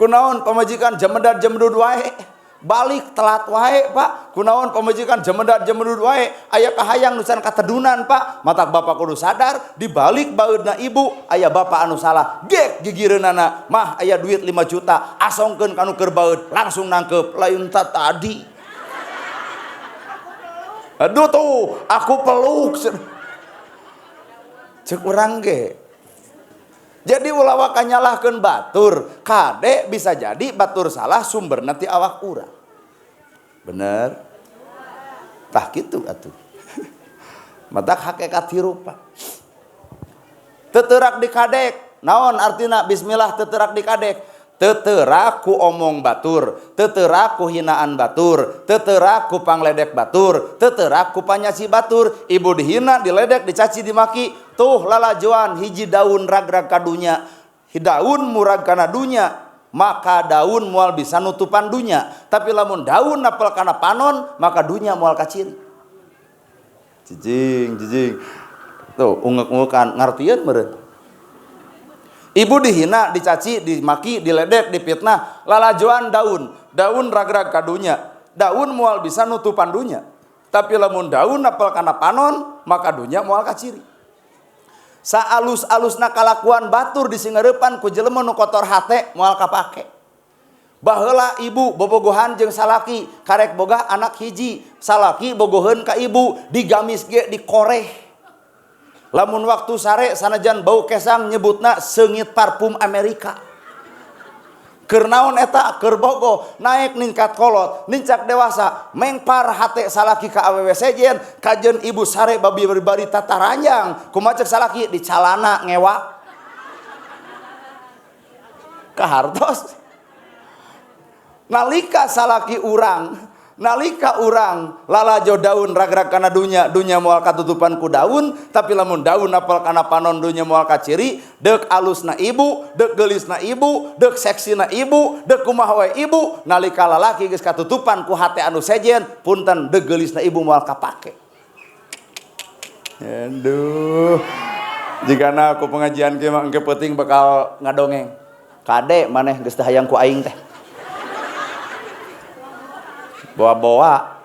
Kunaon pamajikan jemedat jemedud wae. Balik telat wae Pak, kunaon pamajikan jemedat jemedud wae, aya kahayang nusan katedunan Pak. Matak bapak kudu sadar, di balik baeudna ibu aya bapak anu salah. Gek gigireunana, mah aya duit 5 juta, asongkeun kanu keur baeud, langsung nangkep lain tadi. Aduh tuh, aku peluk. Cek urang ge. Jadi ulah waka nyalahkeun batur, kade bisa jadi batur salah sumber nanti awak urang. Bener? Tah kitu atuh. Matak hakikat hirup Pak. Teu teurak dikadek. Naon artina bismillah teu teurak dikadek? Teteraku omong batur, teteraku hinaan batur, teteraku pangledek batur, teteraku panyasi batur. Ibu dihina, diledek, dicaci, dimaki. Tuh lalajoan hiji daun ragrag kadunya, daun murag kana dunya, maka daun mual bisa nutupan dunya. Tapi lamun daun napel kana panon, maka dunya mual kaciri. Jijing. Tuh ungek-ungekan ngartieun meureun. Ibu dihina, dicaci, dimaki, diledek, dipitnah, lalajoan daun ragrag kadunya, daun mual bisa nutupan dunya. Tapi lamun daun napel kana panon, maka dunya mual kaciri. Saalus-alusna kalakuan batur disingareupan ku jelema nu kotor hate moal kapake. Baheula ibu bobogohan jeung salaki karek boga anak hiji, salaki bogoheun ka ibu digamis ge dikoreh. Lamun waktu sare sanajan bau kesang nyebutna seungit parfum Amerika. Keur naon eta? Keur bogo naik ningkat kolot, nincak dewasa, mengpar hate salaki ka awewe sejen, kajeun ibu sare babi bari tataranjang, kumaha ceuk salaki di calana ngewak. Kahartos. Nalika salaki nalika urang lalajo daun ragrag kana dunya moal katutupan ku daun. Tapi lamun daun apal kana panon dunya moal kaciri. Deuk alusna ibu, deuk geulisna ibu, deuk seksina ibu, deuk kumaha wae ibu. Nalika lalaki geus katutupan ku hate anu sejen, punten deuk geulisna ibu moal kapake. Aduh, jigana aku pengajian kieu mah engke peuting bakal ngadongeng. Kade maneh geus teu hayang ku aing teh. Bawa-bawa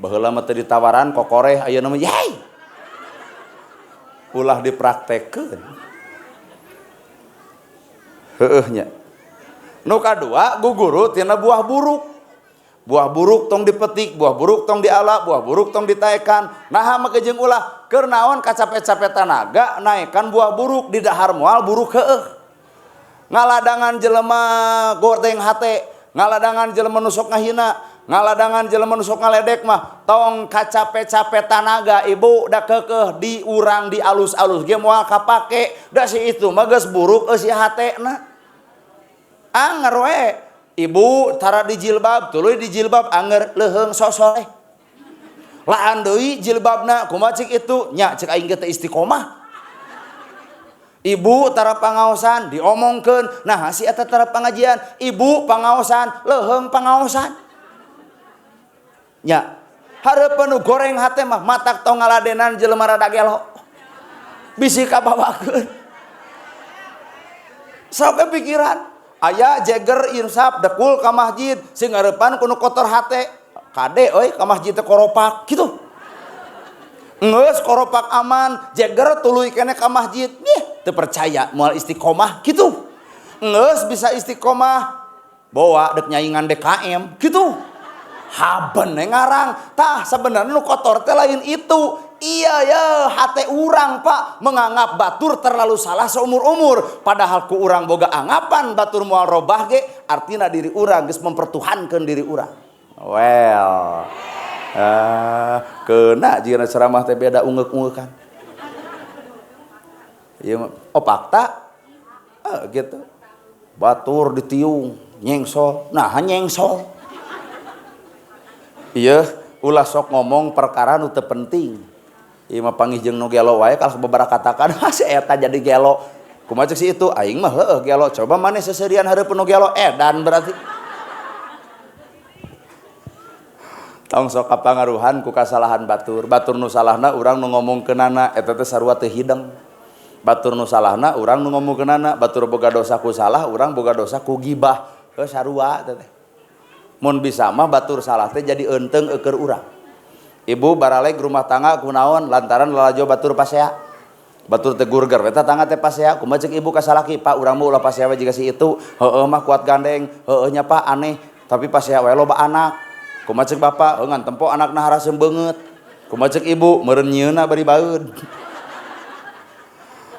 baheula mah teu ditawaran kokoreh ayeuna mah yai. Ulah dipraktekkeun. Heueuh nya. Nu kadua guguru tina buah buruk. Buah buruk tong dipetik, buah buruk tong diala, buah buruk tong ditaekan. Naha make jeung ulah keur naon kacapet-capet tanaga naekan buah buruk di dahar moal buruk heueuh. Ngaladangan jelema gordeng hate, ngaladangan jelema nu sok ngahina, ngaladangan jelema nu sok ngaledek mah tong kacapet-capet tanaga ibu da keukeuh di urang di alus-alus ge moal kapake. Da si itu mah geus buruk eusi hatena. Anger we ibu tara di jilbab, tuluy di jilbab anger leuheung sosoleh. Laan deui jilbabna kumaha cik itu? Nya cek aing ge teh istiqomah. Ibu tara pangaosan diomongkeun, nah si eta tara pangajian, ibu pangaosan, leuheung pangaosan. Nya, hareupeun nu goreng hate mah matak tong ngaladenan jelema rada gelo. Bisi kabawakeun. Sok kepikiran, aya jeger insaf dekul ka masjid sing ngeurepan ku nu kotor hate. Kade euy ka masjid teh koropak kitu. Ngeus koropak aman, jeger tuluy kene ka masjid. Nih, teu percaya moal istiqomah kitu. Ngeus bisa istiqomah bawa dek nyaingan DKM kitu. Haben ngarang tah sebenarnya nu kotor teh lain itu. Iya ya hate urang Pak menganggap batur terlalu salah seumur-umur, padahal ku urang boga anggapan batur moal robah ge artina diri urang geus mempertuhankeun diri urang. Well, kena jika ceramah teh beda ungek-ungekan. Ieu opakta gitu. Batur ditiung, nyengsol. Nah, nyengsol. Iya, ulah sok ngomong perkara nu teu penting. Ieu mah panggih jeung nu gelo wae kalau sababaraha katakan, si eta jadi gelo. Kumaha ceuk si itu? Aing mah heueuh gelo. Coba maneh seserian hareupeun nu gelo edan berarti. Tong sok kapangaruhan ku kasalahan batur. Batur nu salahna urang nu ngomongkeunana eta teh sarua teu hideng. Batur nu salahna urang nu ngomongkeunana, batur boga dosa ku salah, urang boga dosa ku gibah. Heuh sarua teh. Mun bisa mah batur salah teh jadi eunteng eukeur urang. Ibu baraleg rumah tangga kunaon lantaran lalajo batur pasea. Batur teh gurger eta tangga teh pasea. Kumaha ceuk ibu ka salaki? Pak urang mah ulah pasea we jiga si itu. Heueuh mah kuat gandeng. Heueuh nya Pak aneh, tapi pasea we loba anak. Kumaha ceuk bapak? Ngan tempo anakna haraseum beungeut. Kumaha ceuk ibu? Meureun nyieunna bari baeud.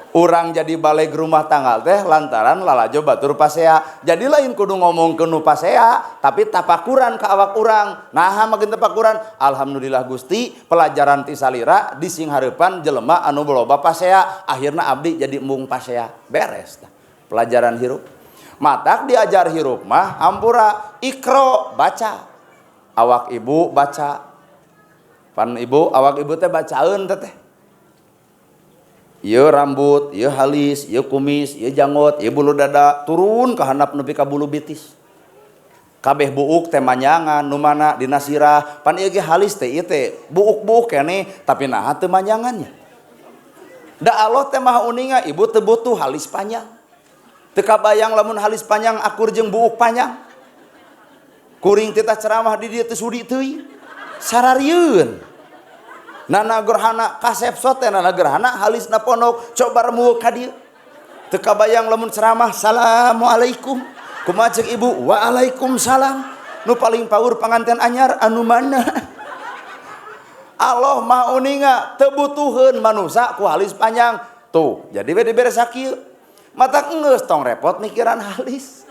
Urang jadi baleg rumah tangga teh lantaran lalajo batur pasea. Jadi lain kudu ngomongkeun nu pasea, tapi tapakuran ka awak urang. Naha mageun tapakuran? Alhamdulillah Gusti, pelajaran ti salira di sing hareupan jelema anu loba pasea, akhirna abdi jadi embung pasea. Beres tah. Pelajaran hirup. Matak diajar hirup mah hampura ikro baca. Awak ibu baca. Pan ibu awak ibu teh bacaeun teh. Ieu rambut, ieu halis, ieu kumis, ieu janggot, ieu bulu dada turun ka handap nepi ka bulu bitis. Kabeh buuk teh manyangan nu mana dina sirah. Pan ieu ge halis teh ieu teh buuk-buuk keneh tapi naha teu manyangannya. Da Allah teh maha uninga ibu teu butuh halis panjang. Teu kabayang lamun halis panjang akur jeung buuk panjang. Kuring teh ceramah di dieu teh sudi teuing. Sararieun. Nana gerhana kasepsot teh nana gerhana halisna pondok coba remu ka dieu. Teu kabayang lamun ceramah assalamualaikum. Kumaha ceuk ibu? Waalaikumsalam. Nu paling paur panganten anyar anu mana? Allah mah uninga teu butuheun manusia ku halis panjang. Tuh, jadi we dibere sakieu. Matak geus tong repot mikiran halis.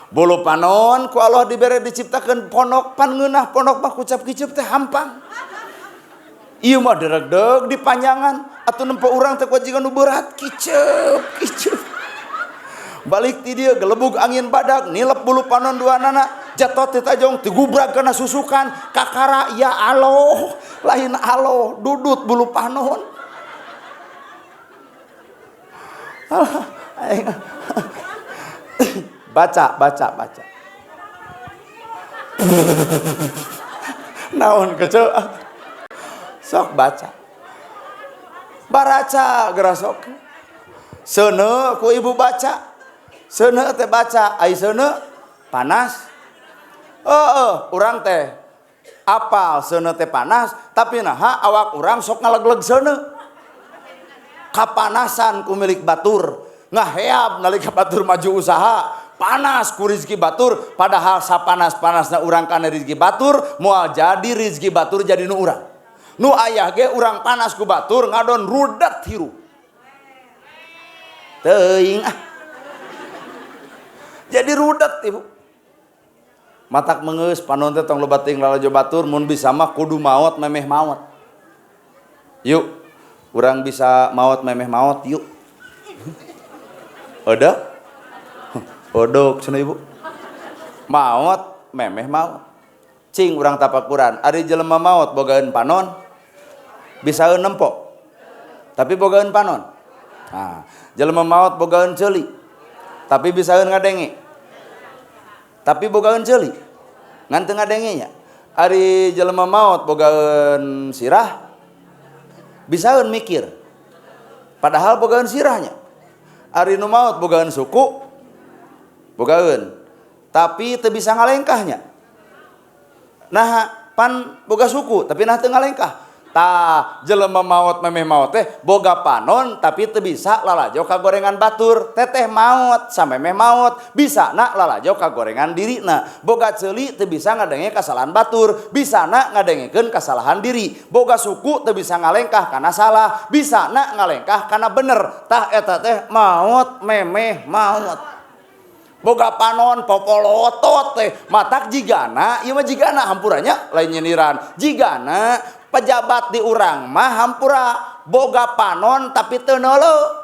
Bulu panon ku Allah dibere diciptakeun pondok pan ngeunah pondok mah kucap kiceup teh hampang. Ieu mah deregdeg di panjangan atuh nempo urang teh kuajigan nu berat kiceup. Balik ti dieu gelebug angin badak nilep bulu panon duanana jatuh ti tajong tigubrag kana susukan kakara ya Allah lain Allah dudut bulu panon. Baca. Naon kecil sok baca. Baraca gerasok. Seuneu ku ibu baca. Seuneu teh baca, ai seuneu panas. Urang teh apal seuneu teh panas, tapi naha awak urang sok ngalegleg seuneu. Kapanasan ku milik batur, ngaheab nalika batur maju usaha. Panas ku rizki batur, padahal sapanas-panasna urang kana rizki batur, moal jadi rizki batur jadi nu urang. Nu ayah ge urang panas ku batur ngadon rudat hirup. Teuing jadi rudat ibu. Matak mengeus panon teh tong loba teuing lalajo batur mun bisa mah kudu maot memeh maot. Yuk. Urang bisa maot memeh maot yuk. Ada? Odok cenah ibu. Maot memeh maot. Cing urang tapakuran, ari jelema maot bogaeun panon. Bisaeun nempo. Tapi bogaeun panon. Nah, jelema maot bogaeun ceuli. Tapi bisaeun ngadenge. Tapi bogaeun ceuli. Ngan teu ngadenge nya. Ari jelema maot bogaeun sirah. Bisaeun mikir. Padahal bogaeun sirahnya. Ari nu maot bogaeun suku. Bogaeun. Tapi teu bisa ngalengkahnya. Nah, pan boga suku tapi nah teu ngalengkah. Tah jelema maot memeh maot teh boga panon tapi teu bisa lalajo ka gorengan batur. Teteh maot samemeh maot bisana lalajo ka gorengan dirina. Boga ceuli teu bisa ngadenge kasalahan batur, bisana ngadengekeun kasalahan diri. Boga suku teu bisa ngalengkah kana salah, bisana ngalengkah kana bener. Tah eta teh maot memeh maot. Boga panon popolotot teh matak jigana ieu mah jigana hampuranya lain nyeniran. Jigana pejabat di urang mah hampura boga panon tapi teu neuleuh.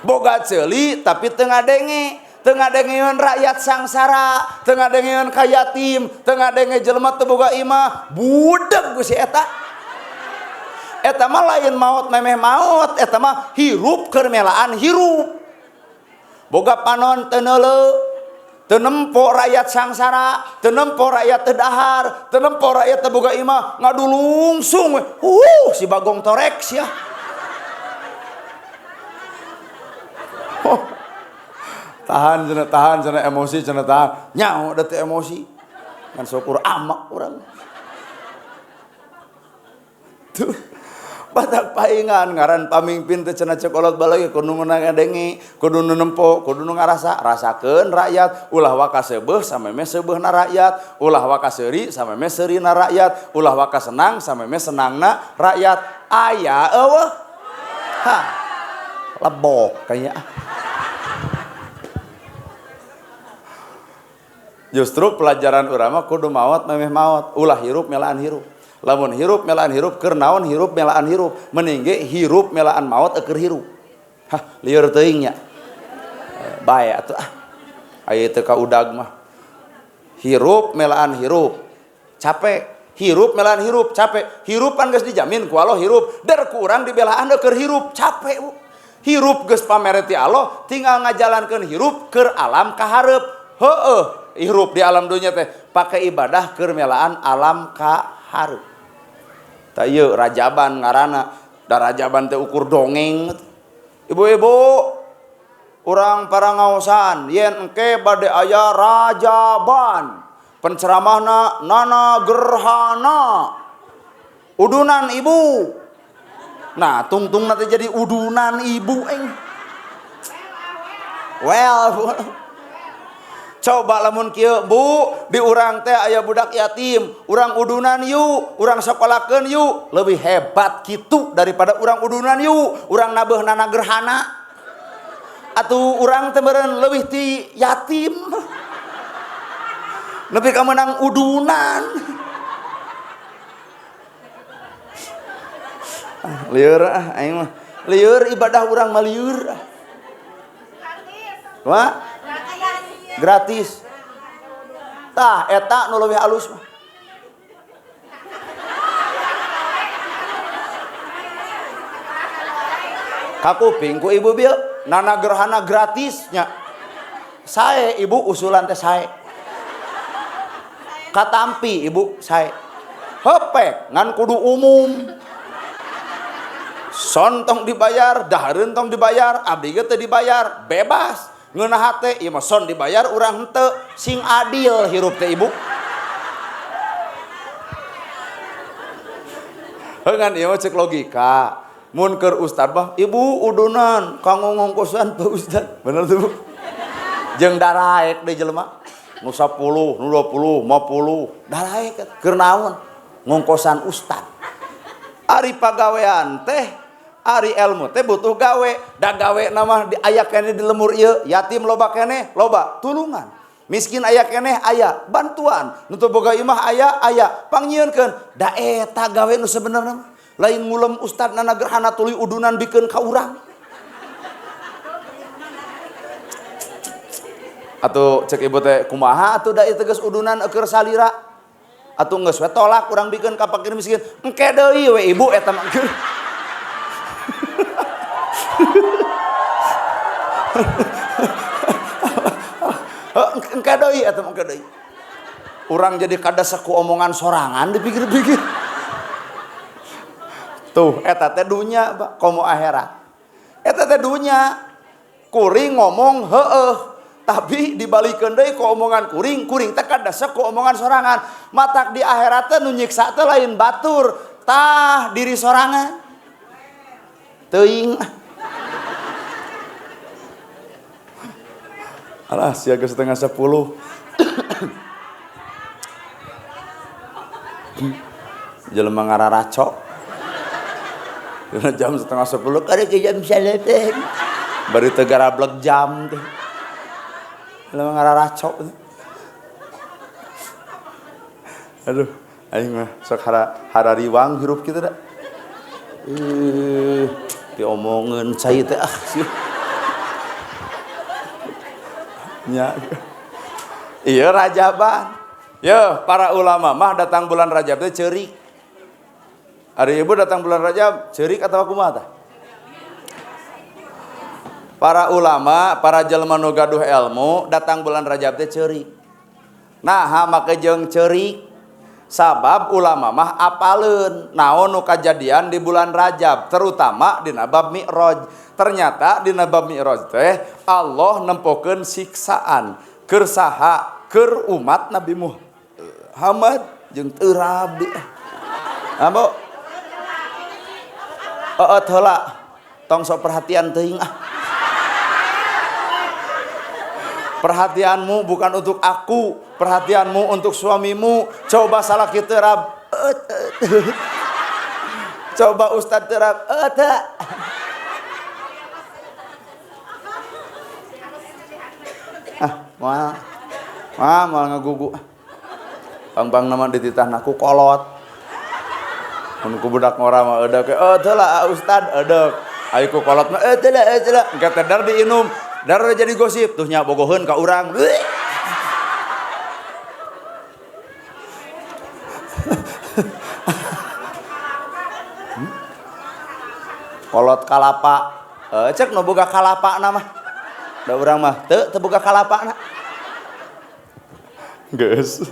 Boga ceuli tapi teu ngadenge. Teu ngadengeun rakyat sangsara, teu ngadengeun ka yatim, teu ngadenge jelema teu boga imah, budeg ku si eta. Eta mah lain maot memeh maot, eta mah hirup keur melaan hirup. Boga panon teu neuleuh, teu nempo rakyat sangsara, teu nempo rakyat teu dahar, teu nempo rakyat teu boga imah ngadulungsung. Si Bagong torek sia. Tahan cenah emosi cenah tahan. Nyaho da teu emosi. Ngan syukur amak urang. Tuh. Batak paingan ngaran pamimpin teh cenah cekolot balagi kudu ngadenge, kudu nempo, kudu ngarasa, rasakeun rakyat, ulah waka seubeuh samemeh seubeuhna rakyat, ulah waka seuri samemeh seurina rakyat, ulah waka senang samemeh senangna rakyat. Aya eueuh. Lebok kayaknya. Justru pelajaran urang mah kudu maot memeh maot, ulah hirup melaan hirup. Lamun hirup melaan hirup keur naon hirup melaan hirup mending ge hirup melaan maot keur hirup. Hah lieur teuing nya. Bae atuh aya teu ka udag mah. Hirup melaan hirup capek, hirup melaan hirup capek. Hirup kan geus dijamin ku Allah hirup, dar kurang dibelaan keur hirup capek Bu. Hirup geus pamere ti Allah, tinggal ngajalankeun hirup keur alam kaharep. Heueuh, hirup di alam dunia teh pake ibadah keur melaan alam kaharep. Tah ieu rajaban ngaranna, da rajaban teh ukur dongeng. Ibu-ibu, urang para ngaosan yen engke bade aya rajaban penceramahna Nana Gerhana udunan ibu. Nah tungtung nanti jadi udunan ibu well coba lamun kieu Bu di urang teh aya budak yatim urang udunan yuk urang sekolakeun yuk lebih hebat kitu daripada urang udunan yuk urang nabeuh Nana Gerhana atuh urang teh meureun leuwih ti yatim nepi ka meunang udunan. Lieur aing mah lieur ibadah urang mah lieur. Wah? Gratis. Tah eta nu leuwih alus mah. Kakuping ku ibu bieu Nana Gerhana gratisnya. Sae ibu usulan teh sae. Katampi ibu sae. Hepek ngan kudu umum. Son tong dibayar, dahareun tong dibayar, abdi ge teu dibayar, bebas. Ngeunah hate ieu mah son dibayar urang henteu, sing adil hirup teh ibu. Heungan ieu cek logika. Mun keur ustad mah ibu udunan kanggo ngongkosan Pak Ustad. Bener tuh Bu. Jeung daraek deui jelema. Nu 10, nu 20, 50, daraek keur naon? Ngongkosan ustad. Ari pagawean teh, ari ilmu teh butuh gawe. Da gawe nama aya keneh di lemur ieu, yatim loba keneh, loba tulungan. Miskin aya keneh aya bantuan. Nu teu boga imah aya pangyieunkeun. Da eta gawe nu sebenarna mah. Lain ngulem Ustad Nana Gerhana tuluy udunan bikeun ka urang. Atuh cek ibu teh kumaha atuh da ieu geus udunan keur salira. Atuh geus we tolak urang bikeun ka fakir miskin. Engke deui we ibu eta mah. Engke deui eta mah engke deui. Urang jadi kada saku omongan sorangan dipikir-pikir. Tuh eta teh dunya komo akhirat. Eta teh dunya kuring ngomong heueuh tapi dibalikeun deui ku omongan kuring teh kadasa ku omongan sorangan. Matak di akhirat teh nu nyiksa teh lain batur, tah diri sorangan. Teuing. Alah sia geus setengah 10. Jelema ngararaco. Jam setengah 10 kali ke jam salat teh. Bari teu garablek jam teh. Jelema ngararaco. Aduh, aing mah sok harariwang hirup kitu da. Diomongeun cai teh nya. Iya rajaban. Yo, para ulama mah datang bulan Rajab teh ceurik. Hari ibu datang bulan Rajab ceurik atau kumaha tah? Para ulama, para jelema nu gaduh ilmu datang bulan Rajab teh ceurik. Nah, make jeung ceurik sabab ulama mah apaleun naon nu kajadian di bulan Rajab, terutama dina bab Mi'raj. Ternyata dina bab Mi'raj teh Allah nempokeun siksaan keur saha? Keur umat Nabi Muhammad jeung teu rabi. Ambo heula tong sok perhatian teuing Perhatianmu bukan untuk aku, perhatianmu untuk suamimu. Coba salah kitu rab. Coba Ustaz terap. Mal ngagugu. Bang nama dititahna ku kolot. mun ku budak ngora mah eudeuh ke teu lah ustad eudeuh aya ku kolot mah teu lah engke teh dar diinum dar jadi gosip tuh nya bogoheun ka urang. Kolot kalapa cek nu boga kalapana mah da urang mah teu boga kalapana geus.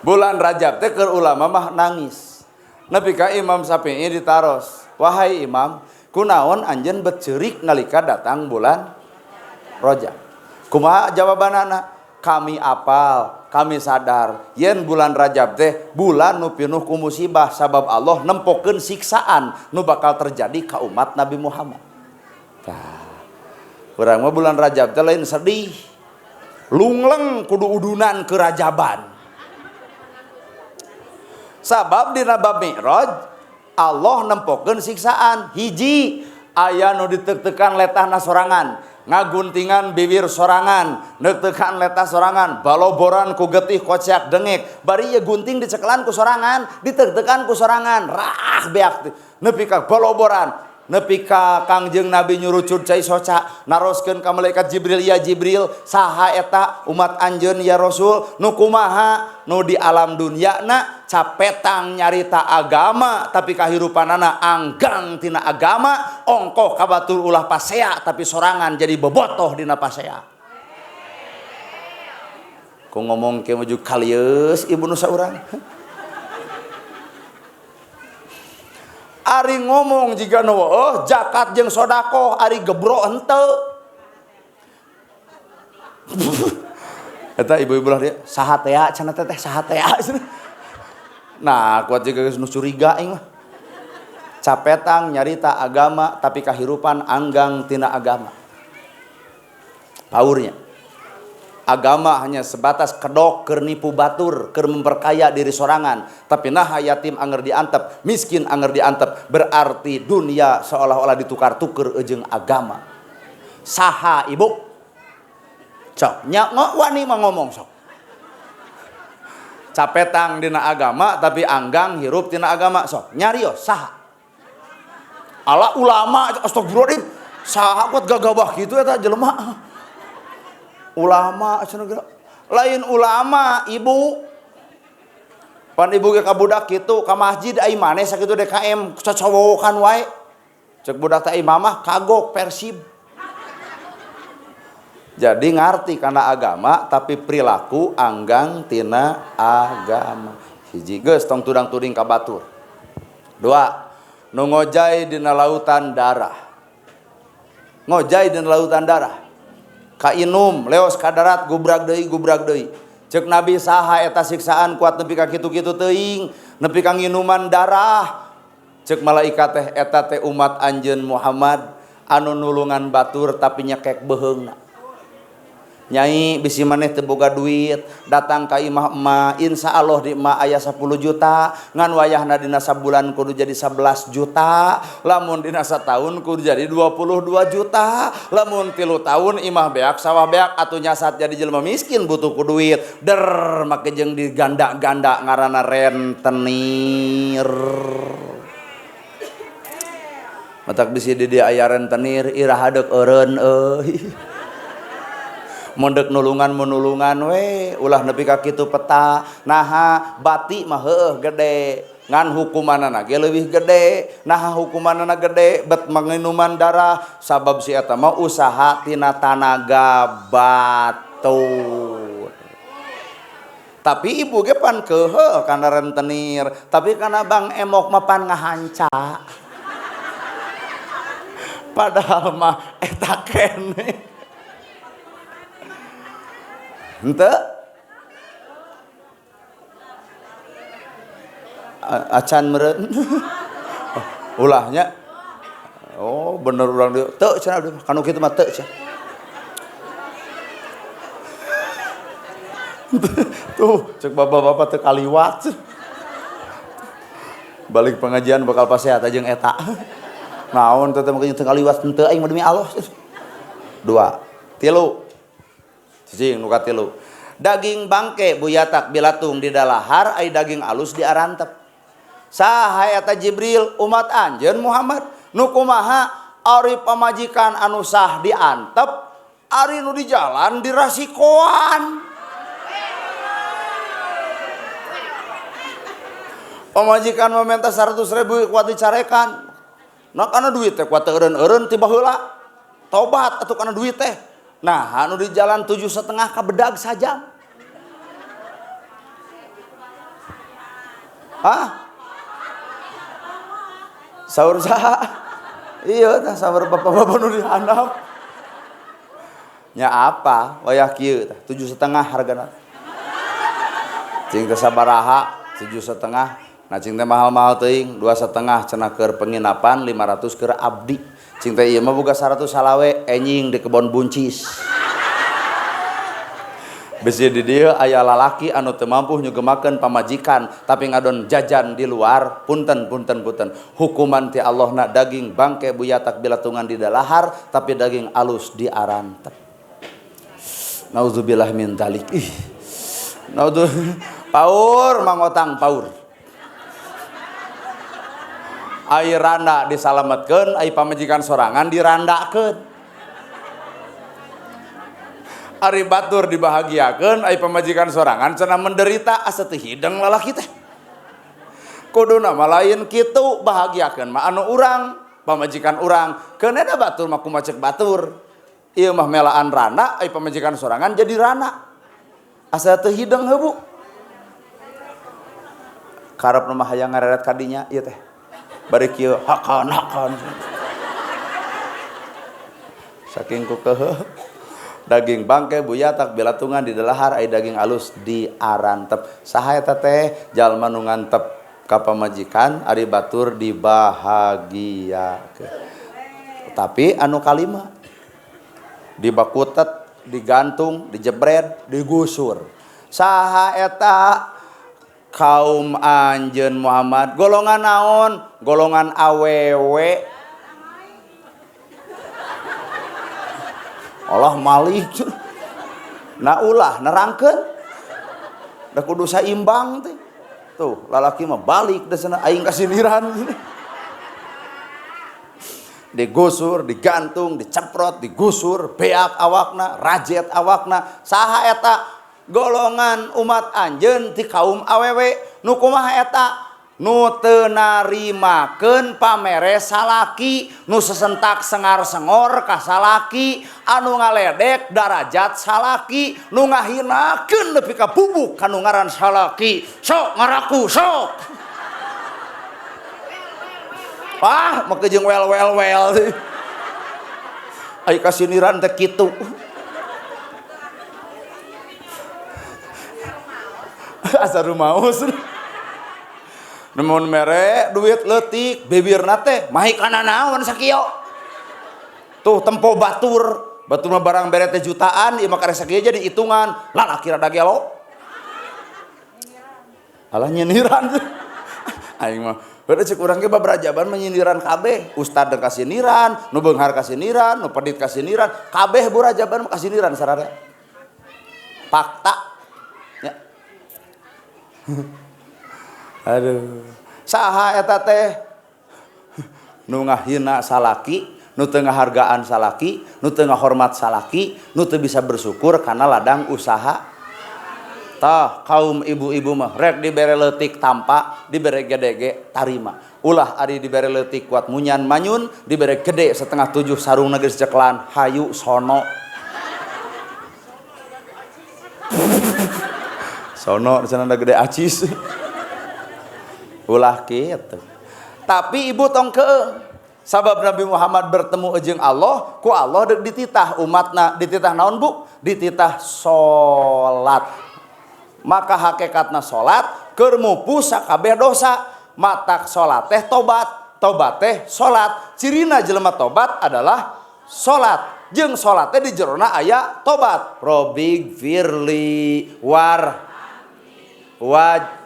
Bulan Rajab teh keur ulama mah nangis nepi ka Imam Syafi'i ditaros, wahai imam kunaon anjeun bet ceurik nalika datang bulan Rajab? Kumaha jawabanana? Kami apal, kami sadar yen bulan Rajab teh bulan nu pinuh ku musibah sabab Allah nempokeun siksaan nu bakal terjadi ka umat Nabi Muhammad. Tah. Urang mah bulan Rajab teh lain sedih. Lungleng kudu udunan kerajaban. Sabab dina bab Mi'raj Allah nempokeun siksaan. Hiji aya nu ditek-tekan letahna sorangan. Ngaguntingan bibir sorangan, neuk-teukan letah sorangan, baloboran ku getih kocak dengek, bari ye gunting dicekelan ku sorangan, diteuk-teukan ku sorangan, rah beak nepi ka baloboran, nepi ka Kangjeng Nabi nyurucud cai soca, naroskeun ka malaikat Jibril, ya Jibril, saha eta umat anjeun ya Rasul, nu kumaha nu di alam dunyana capetang nyarita agama tapi kahirupanana anggang tina agama, ongkoh kabatur ulah pasea tapi sorangan jadi bobotoh dina pasea. Ku ngomong ke maju kalieus ibu nu saurang. Ari ngomong jika nu zakat jeung sodako ari gebro henteu. Eta ibu-ibu lah dia saha teh cenah teh saha teh. Nah, kuat juga nu curiga aing mah. Capetang nyarita agama tapi kahirupan anggang tina agama. Paurnya. Agama hanya sebatas kedok keur nipu batur, keur memperkaya diri sorangan, tapi nah yatim anger diantep, miskin anger diantep, berarti dunia seolah-olah ditukar-tuker jeung agama. Saha ibu? Sok, nya wani mah ngomong sok. Capetang dina agama tapi anggang hirup tina agama sok nyarios saha? Ala ulama astagfirullahaladzim saha kuat gagabah kitu eta jelema. Ulama cenah lain ulama ibu. Pan ibu ge ka budak kitu ka masjid ai maneh sakitu DKM cocowokan wae. Cek budak teh imamah kagok Persib. Jadi ngarti karena agama tapi perilaku anggang tina agama. Hiji geus tong tudang-tuding ka batur. Dua, nu ngojay dina lautan darah. Ngojay dina lautan darah. Ka inum leos ka darat gubrag deui. Cek Nabi saha eta siksaan kuat nepi ka kitu-kitu teuing, nepi ka nginuman darah. Cek malaikat teh eta teh umat anjeun Muhammad anu nulungan batur tapi nyekek beheungna. Nyai bisi maneh teu boga duit datang ka imah emak insya Allah di emak aya 10 juta ngan wayahna dina sabulan kudu jadi 11 juta lamun dina satahun kudu jadi 22 juta lamun 3 tahun imah beak sawah beak atuh nyasat jadi jelema miskin butuh ku duit der make jeung diganda-ganda ngaranna rentenir matak bisi di dia aya rentenir ira hadeup eureun euy mondek nulungan we ulah nepi ka kitu peta naha bati mah heueuh gede ngan hukumanana ge leuwih gede naha hukumanana gede bet manginuman darah sabab si eta mah usaha tina tanaga batur tapi ibu ge pan keuheuh kana rentenir tapi kana Bang Emok mah pan ngahanca padahal mah eta keneh henteu acan meureun ulahnya oh bener urang dieu teu cenah kanu kitu mah teu cenah tuh cek bapak-bapak teu kaliwat balik pengajian bakal pasehat jeung eta naon teh mah teu kaliwat henteu aing mah demi Allah 2 3 cicing nu katilu daging bangke buyatak bilatung di dalahar ai daging alus diarantep Saha eta Jibril? Umat anjeun Muhammad. Nu kumaha ari pamajikan anu sah diantep, ari nu di jalan dirasikoan. Pamajikan meminta 100.000 kuat dicarekan. Nah kana duit teh kuat eureun-eureun ti baheula. Tobat atuh kana duit teh. Nah, anu di jalan 7,5 ka bedag sajam. Hah? Saur saha? Iya tah saur bapak-bapak nu dihandap. Nya apa? Wayah kieu tah 7,5 hargana. Cing teh sabaraha? 7,5. Nah cing teh mahal-mahal teuing 2,5 cenah keur penginapan 500 keur abdi. Cing teh ieu mah boga 100 salawe enjing di kebon buncis. Bisi di dieu aya lalaki anu teu mampu nyugemakeun pamajikan tapi ngadon jajan di luar, punten. Hukuman ti Allahna daging bangke buyatak bilatungan di dalahar tapi daging alus diarantep. Nauzubillah min dzalik. Paur mangotang paur. Ai randa disalametkeun, ai pamajikan sorangan dirandakeun. Ari batur dibahagiakeun, ai pamajikan sorangan cenah menderita asa teu hideng lalaki teh. Kuduna mah lain kitu, bahagiakeun mah anu urang, pamajikan urang. Keun eta batur mah kumaha ceuk batur. Ieu mah melaan rana, ai pamajikan sorangan jadi rana. Asa teu hideng heubu. Karepna mah hayang ngareret ka dinya ieu teh. Bari kieu hakan. Saking kukeuh. Daging bangke buyatak bilatungan di dalahar ai daging alus diarantep. Saha eta teh? Jalma nu ngantep ka pamajikan ari batur dibahagiakeun. Tapi anu kalima dibakutet, digantung, dijebret, digusur. Saha eta? Kaum anjeun Muhammad. Golongan naon? Golongan awewe. Allah malik. Na ulah nerangkeun. Da kudu saimbang teh. Tuh, lalaki mah balik da sana aing kasindiran. Digusur, digantung, diceprot, digusur, beak awakna, rajet awakna. Saha eta? Golongan umat anjeun ti kaum awewe. Nu kumaha eta? Nu teu narimakeun pamere salaki, nu sesentak sengar-sengor ka salaki, anu ngaledek darajat salaki, nu ngahinakeun nepi ka bubuk kanu ngaran salaki. Sok ngaraku sok. Ah, make jeung wel. Ai kasiniran teh kitu. Asa rumaos. Namun mere duit leutik bibirna teh mahi kana naon sakieu. Tuh tempo batur mah barang bere teh jutaan, ieu mah karek sakieu jadi hitungan. Lalaki rada gelo. Alah nyindiran. Aing mah beureut ceuk urang ge babarajaban menyindiran kabeh. Ustad deung kasindiran, nu beunghar kasindiran, nu pedit kasindiran, kabeh burajaban mah kasindiran sararea. Fakta. Ya. Aduh, saha eta teh? Nu ngahina salaki, nu teu ngahargaan salaki, nu teu ngahormat salaki, nu teu bisa bersyukur kana ladang usaha. Tah kaum ibu-ibu mah rek dibere leutik tampa, dibere gede tarima. Ulah ari dibere leutik kuat munyan manyun, dibere gede 6:30 sarungna geus ceklan, hayu sono. Sono cenah gede acis. Ulah kitu. Tapi ibu tong keung. Sabab Nabi Muhammad bertemu jeung Allah, ku Allah deuk dititah umatna, dititah naon Bu? Dititah salat. Maka hakikatna salat keur mupus sakabeh dosa. Matak salat teh tobat, tobat teh salat. Cirina jelema tobat adalah salat. Jeung salat teh di jerona aya tobat. Robighfirli wa'ad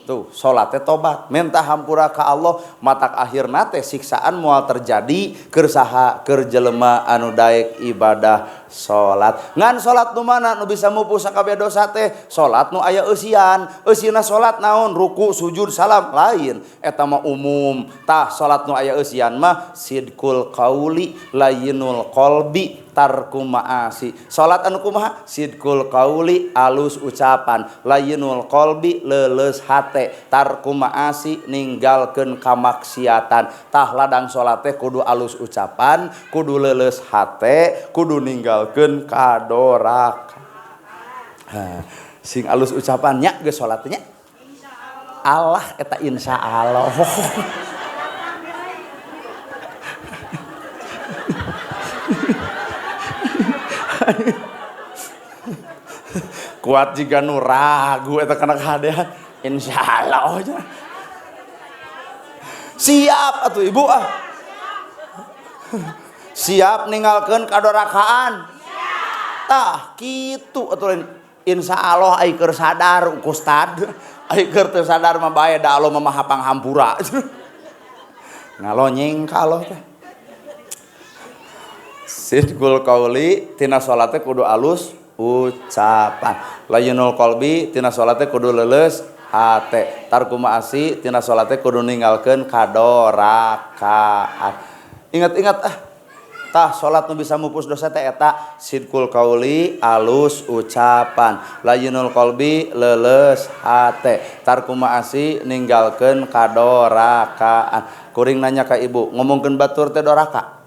Tuh, salat teh tobat, minta hampura ka Allah, matak akhirna teh siksaan moal terjadi keur saha keur jelema anu daek ibadah salat. Ngan salat nu mana nu bisa mupuh sakabeh dosa teh? Salat nu aya eusian. Eusina salat naon? Ruku, sujud, salam, lain. Eta mah umum. Tah salat nu aya eusian mah sidqul qauli layyinul qalbi tarku ma'asi. Salat anu kumaha? Sidqul qauli alus ucapan, layyinul qalbi leuleus hate, tarku ma'asi ninggalkeun kamaksiatan. Tah ladang salat teh kudu alus ucapan, kudu leuleus hate, kudu ninggalkeun kadoraka. Sing alus ucapannya geus salat nya Allah eta insyaallah. Kuat jika nu ragu eta kana kahadean insyaallah aja. Siap atuh ibu ah. Siap ninggalkeun kadorakaan. Tah kitu atuh insyaallah ai keur sadar ustad. Ai keur teu sadar mah bae da Allah mah hapang hampura. Ngalonyeng ka Allah teh. Sidqul qauli tina salate kudu alus ucapan, layyinul qalbi tina salate kudu leuleus hate, tarku ma'asi tina salate kudu ninggalkeun kadorakaan. Ingat-ingat tah salat nu bisa mupus dosa teh eta sidqul qauli alus ucapan, layyinul qalbi leuleus hate, tarku ma'asi ninggalkeun kadorakaan. Kuring nanya ka ibu, ngomongkeun batur teh doraka?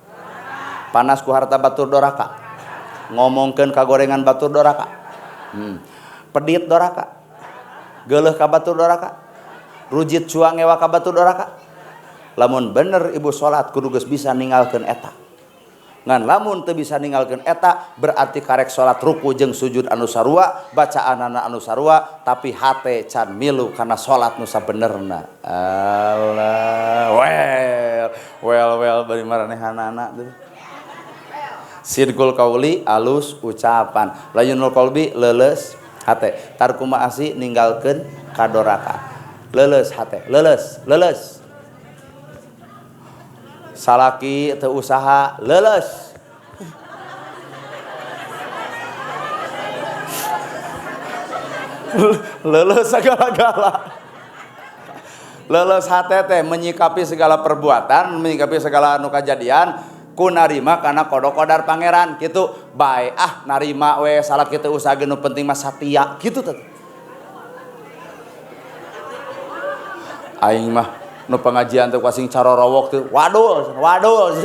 Panas ku harta batur doraka, ngomongkeun kagorengan batur doraka, pedit doraka, geuleuh ka batur doraka, rujit cuang ewa ka batur doraka. Lamun bener ibu salat kudu geus bisa ninggalkeun eta. Ngan lamun teu bisa ninggalkeun eta berarti karek salat ruku jeung sujud anu sarua, bacaanana anu sarua, tapi hate can milu kana salat nu sabenerna. Allah, well bari maranehanana teh. Sidqul qauli alus ucapan, layyinul qalbi leuleus hate, tarku ma'asi ninggalkeun kadoraka. Leuleus hate, leuleus. Salaki teu usaha leuleus. Leuleus segala-gala. Leuleus hate teh menyikapi segala perbuatan, menyikapi segala anu kajadian ku narima kana kodok-kodar pangeran kitu bae narima we salah kitu usaha nu penting mah satia kitu teh. Aing mah nu pengajian teh kasing carorowok teh wadul.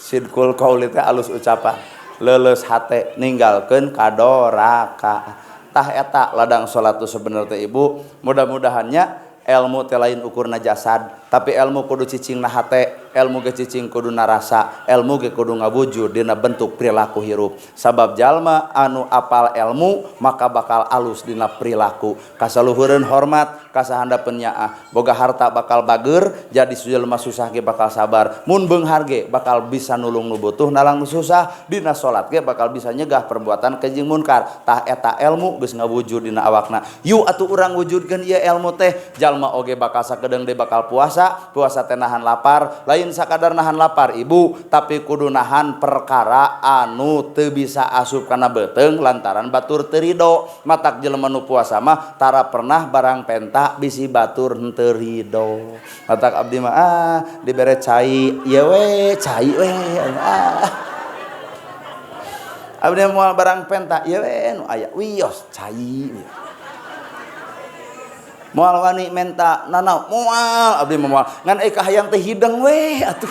Sidqul qauli teh alus ucapan, leuleus hate ninggalkeun kadoraka. Tah eta ladang salat tu sebenarnya teh ibu, mudah-mudahannya ilmu teh lain ukurna jasad, tapi ilmu kudu cicingna hate, ilmu ge cicing kudu narasa, ilmu ge kudu ngawujud dina bentuk perilaku hirup. Sabab jalma anu apal ilmu maka bakal alus dina perilaku. Kasaluhureun hormat, kasahandapeun nyaah, boga harta bakal bager, jadi jalma susah ge bakal sabar. Mun beunghar ge bakal bisa nulung nu butuh nalang nu susah, dina salat ge bakal bisa nyegah perbuatan keji munkar. Tah eta ilmu geus ngawujud dina awakna. Yu atuh urang wujudkeun ieu ilmu teh, jalma oge bakal sakedeung deui bakal puasa teh nahan lapar, lain sakadar nahan lapar ibu, tapi kudu nahan perkara anu teu bisa asup kana beuteung lantaran batur teu ridho. Matak jelema nu puasa mah tara pernah barang penta bisi batur henteu ridho. Matak abdi mah dibere cai, ieu we cai we. Abdi moal barang penta, ieu we nu aya wios cai. Moal wani menta nanaw moal abdi moal ngan kahayang teh hideng we atuh.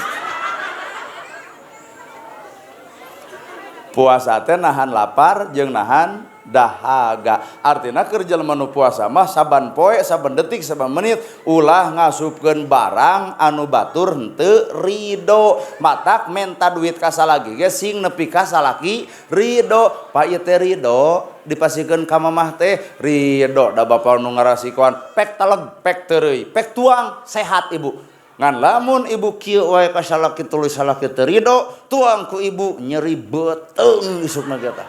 Puasa teh nahan lapar jeung nahan dahaga. Artina keur jelema nu puasa mah saban poe, saban detik, saban menit ulah ngasupkeun barang anu batur henteu ridho. Matak menta duit ka salagi ge sing nepi ka salaki ridho. Pa ieu teh ridho dipasikeun ka mamah teh ridho da bapa nu ngarasikoan pek taleg pek teureui pek tuang sehat ibu. Ngan lamun ibu kieu wae ka salaki tuluy salaki teu ridho tuang ku ibu nyeri beuteung isukna ge tah.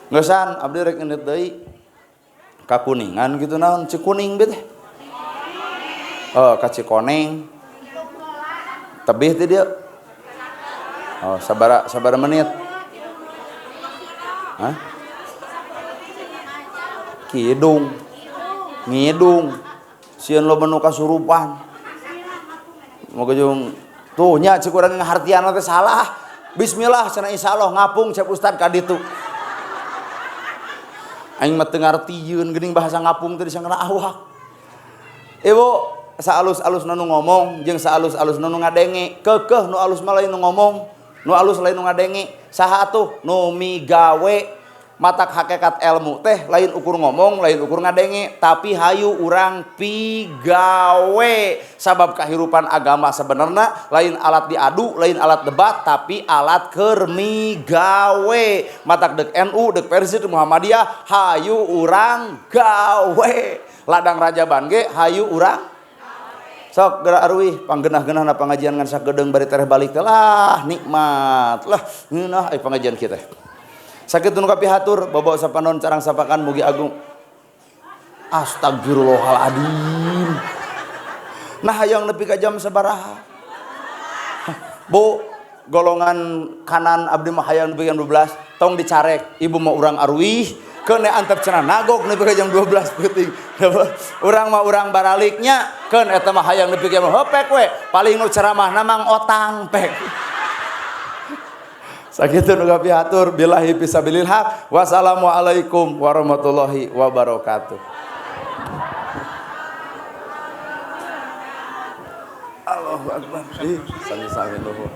Ngeusan abdi rek ngeunit deui Kakuningan gitu naon Cikuning bet. Oh, ka Cikoneng. Tebih teh dia. Oh, sabara menit. Hah? Ngidung sieun lo menu kasurupan moga jeung tuh nya cek urang ngahartian teh salah bismillah cenah insyaallah ngapung cek ustad ka ditu aing mah teu ngartieun geuning bahasa ngapung teh disangana awak ibu saalus-alus nu ngomong jeung saalus-alus nu ngadenge keukeuh nu alus mah lain nu ngomong nu alus lain nu ngadenge saha atuh nu migawe matak hakikat ilmu teh lain ukur ngomong lain ukur ngadenge tapi hayu urang pigawe sabab kahirupan agama sebenarnya lain alat diadu lain alat debat tapi alat keur migawe matak dek NU dek Persib Muhammadiyah hayu urang gawe ladang rajaban ge hayu urang sok geura arwih panggenah-genahna pangajian ngan sagedeung bari tereh balik teh lah nikmat lah ngeunah pangajian kieu teh sakit nu kapihatur bobo sapanon carang sapakan mugi agung astagfirullahaladzim nah hayang nepi ka jam sabaraha bu golongan kanan abdi mah hayang nepi jam 12 tong dicarek ibu mah urang arwih keun antep cenah nagok nepi ka jam 12 penting urang mah urang baraliknya keun eta mah hayang nepi ka jam hepek we paling nu ceramahna mang otang pek sakitu nu kapihatur billahi fisabilil haq wassalamualaikum warahmatullahi wabarakatuh. Allahu akbar. Sami-sami nuhun.